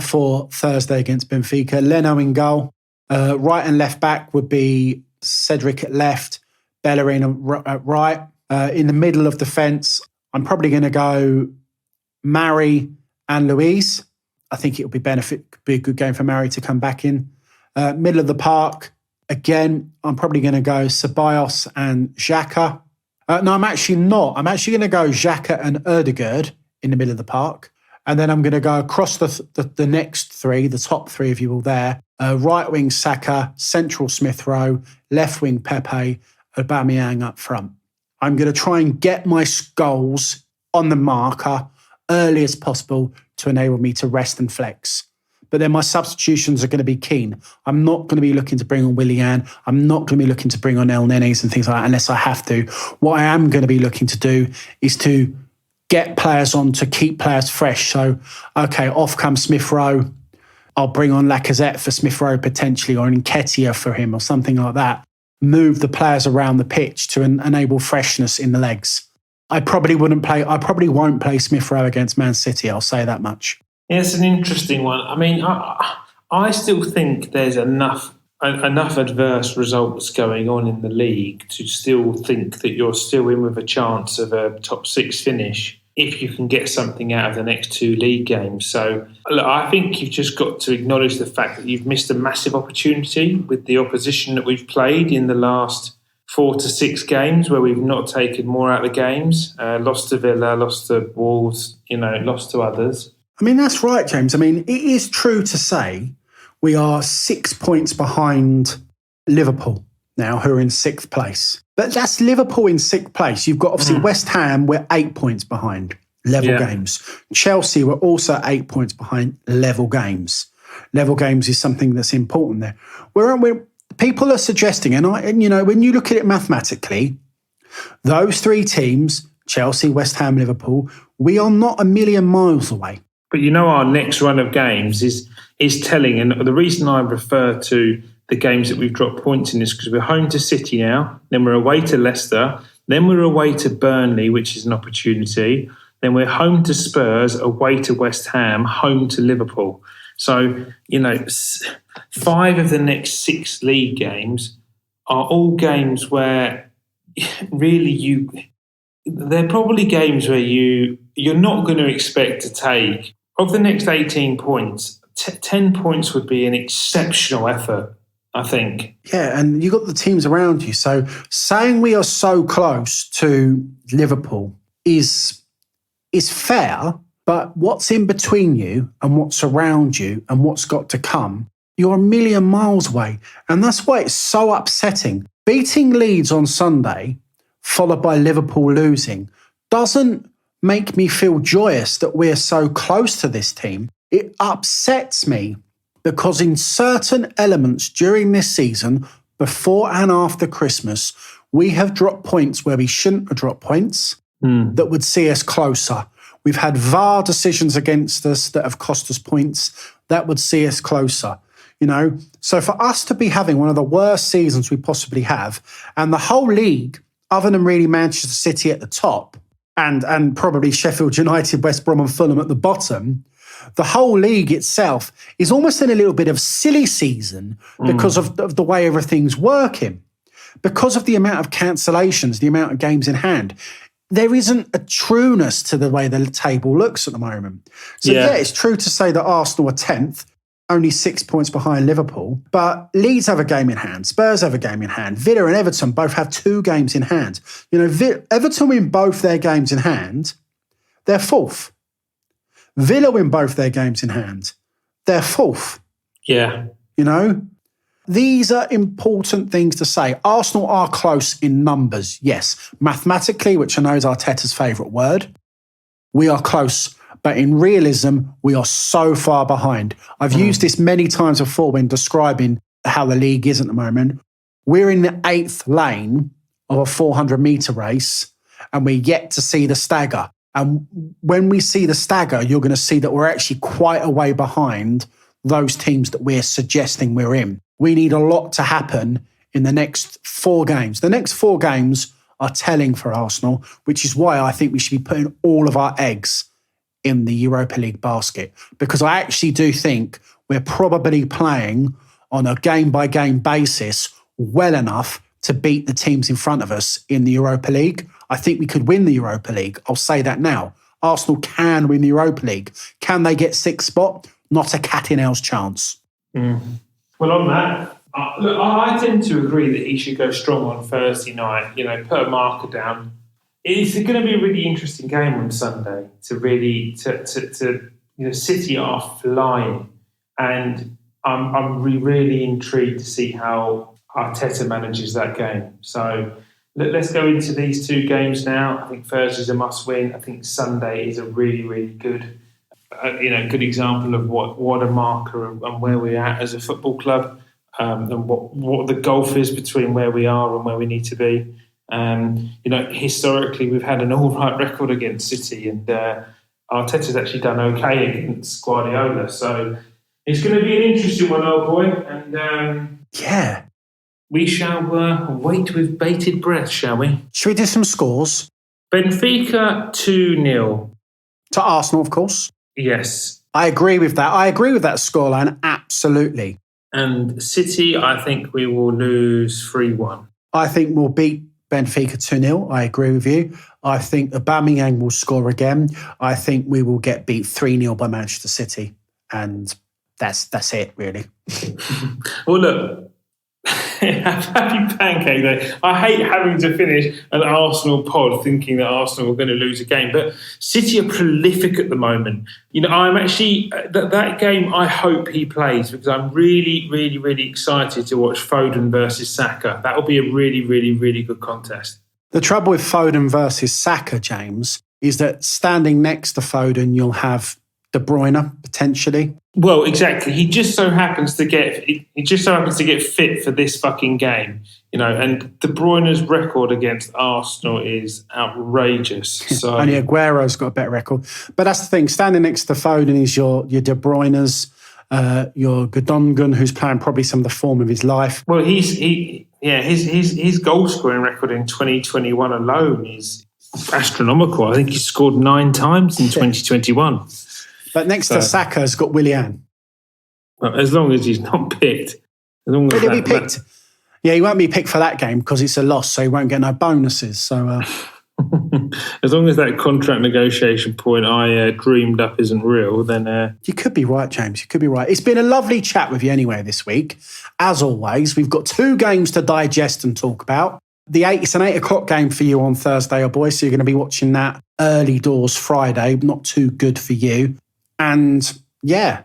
for Thursday against Benfica. Leno in goal. Right and left back would be Cedric at left, Bellerin at right. In the middle of defence, I'm probably going to go Mari and Louise. I think it would be a good game for Mari to come back in. Middle of the park, again, I'm probably going to go Ceballos and Xhaka. No, I'm actually not. I'm actually going to go Xhaka and Ødegaard in the middle of the park. And then I'm going to go across the next 3, the top 3, if you will, there. Right wing Saka, central Smith-Rowe, left wing Pepe, Aubameyang up front. I'm going to try and get my goals on the marker early as possible to enable me to rest and flex. But then my substitutions are going to be keen. I'm not going to be looking to bring on Willian. I'm not going to be looking to bring on El Nenes and things like that unless I have to. What I am going to be looking to do is to get players on to keep players fresh. So, okay, off comes Smith-Rowe. I'll bring on Lacazette for Smith-Rowe potentially, or Nketiah for him or something like that. Move the players around the pitch to enable freshness in the legs. I probably won't play Smith-Rowe against Man City. I'll say that much. Yeah, it's an interesting one. I mean, I still think there's enough adverse results going on in the league to still think that you're still in with a chance of a top 6 finish if you can get something out of the next 2 league games. So look, I think you've just got to acknowledge the fact that you've missed a massive opportunity with the opposition that we've played in the last 4 to 6 games where we've not taken more out of the games. Lost to Villa, lost to Wolves, lost to others. I mean, that's right, James. I mean, it is true to say we are 6 points behind Liverpool now, who are in 6th place. But that's Liverpool in 6th place. You've got, obviously, West Ham, we're 8 points behind, level games. Chelsea were also 8 points behind, level games. Level games is something that's important there. People are suggesting, and when you look at it mathematically, those 3 teams, Chelsea, West Ham, Liverpool, we are not a million miles away. But our next run of games is telling. And the reason I refer to the games that we've dropped points in is because we're home to City now, then we're away to Leicester, then we're away to Burnley, which is an opportunity, then we're home to Spurs, away to West Ham, home to Liverpool. So, 5 of the next 6 league games are all games where really they're probably games where you're not going to expect to take. Of the next 18 points, 10 points would be an exceptional effort, I think. Yeah, and you've got the teams around you. So saying we are so close to Liverpool is fair, but what's in between you and what's around you and what's got to come, you're a million miles away. And that's why it's so upsetting. Beating Leeds on Sunday, followed by Liverpool losing, doesn't make me feel joyous that we're so close to this team. It upsets me because in certain elements during this season, before and after Christmas, we have dropped points where we shouldn't have dropped points that would see us closer. We've had VAR decisions against us that have cost us points that would see us closer. So for us to be having one of the worst seasons we possibly have, and the whole league, other than really Manchester City at the top, and probably Sheffield United, West Brom and Fulham at the bottom, the whole league itself is almost in a little bit of silly season because of the way everything's working. Because of the amount of cancellations, the amount of games in hand, there isn't a trueness to the way the table looks at the moment. So yeah, it's true to say that Arsenal are 10th, only 6 points behind Liverpool, but Leeds have a game in hand, Spurs have a game in hand, Villa and Everton both have 2 games in hand. Everton win both their games in hand, they're 4th. Villa win both their games in hand, they're 4th. Yeah. These are important things to say. Arsenal are close in numbers, yes. Mathematically, which I know is Arteta's favourite word, we are close. But in realism, we are so far behind. I've used this many times before when describing how the league is at the moment. We're in the 8th lane of a 400-metre race, and we're yet to see the stagger. And when we see the stagger, you're going to see that we're actually quite a way behind those teams that we're suggesting we're in. We need a lot to happen in the next 4 games. The next 4 games are telling for Arsenal, which is why I think we should be putting all of our eggs in the Europa League basket, because I actually do think we're probably playing on a game-by-game basis well enough to beat the teams in front of us in the Europa League. I think we could win the Europa League. I'll say that now. Arsenal can win the Europa League. Can they get 6th spot? Not a cat in hell's chance. Well, on that, look, I tend to agree that he should go strong on Thursday night, put a marker down. It's going to be a really interesting game on Sunday City are flying, and I'm really intrigued to see how Arteta manages that game. So let's go into these 2 games now. I think Thursday's a must-win. I think Sunday is a really, really good, good example of what a marker and where we're at as a football club, and what the gulf is between where we are and where we need to be. Historically, we've had an all-right record against City, and Arteta's actually done okay against Guardiola. So it's going to be an interesting one, old boy. And we shall wait with bated breath, shall we? Should we do some scores? Benfica 2-0. To Arsenal, of course. Yes. I agree with that. I agree with that scoreline, absolutely. And City, I think we will lose 3-1. I think we'll beat Benfica 2-0. I agree with you. I think Aubameyang will score again. I think we will get beat 3-0 by Manchester City. And that's it, really. Well, look, happy Pancake Day. I hate having to finish an Arsenal pod thinking that Arsenal are going to lose a game, but City are prolific at the moment. I'm actually, that game I hope he plays, because I'm really, really, really excited to watch Foden versus Saka. That will be a really, really, really good contest. The trouble with Foden versus Saka, James, is that standing next to Foden, you'll have De Bruyne potentially. Well, exactly. He just so happens to get fit for this fucking game, And De Bruyne's record against Arsenal is outrageous. So only Aguero's got a better record, but that's the thing. Standing next to Foden is your De Bruyne's, your Gundogan, who's playing probably some of the form of his life. Well, his goal scoring record in 2021 alone is astronomical. I think he scored 9 times in 2021. But next to Saka's got Willian. Well, as long as he's not picked. As long as He'll be picked. Yeah, he won't be picked for that game because it's a loss, so he won't get no bonuses. So, as long as that contract negotiation point I dreamed up isn't real, then... You could be right, James. You could be right. It's been a lovely chat with you anyway this week. As always, we've got 2 games to digest and talk about. It's an 8 o'clock game for you on Thursday, boys, so you're going to be watching that early doors Friday. Not too good for you. And, yeah,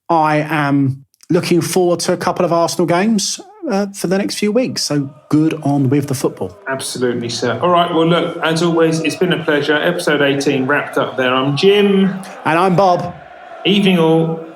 I am looking forward to a couple of Arsenal games for the next few weeks. So good on with the football. Absolutely, sir. All right, well, look, as always, it's been a pleasure. Episode 18 wrapped up there. I'm Jim. And I'm Bob. Evening all.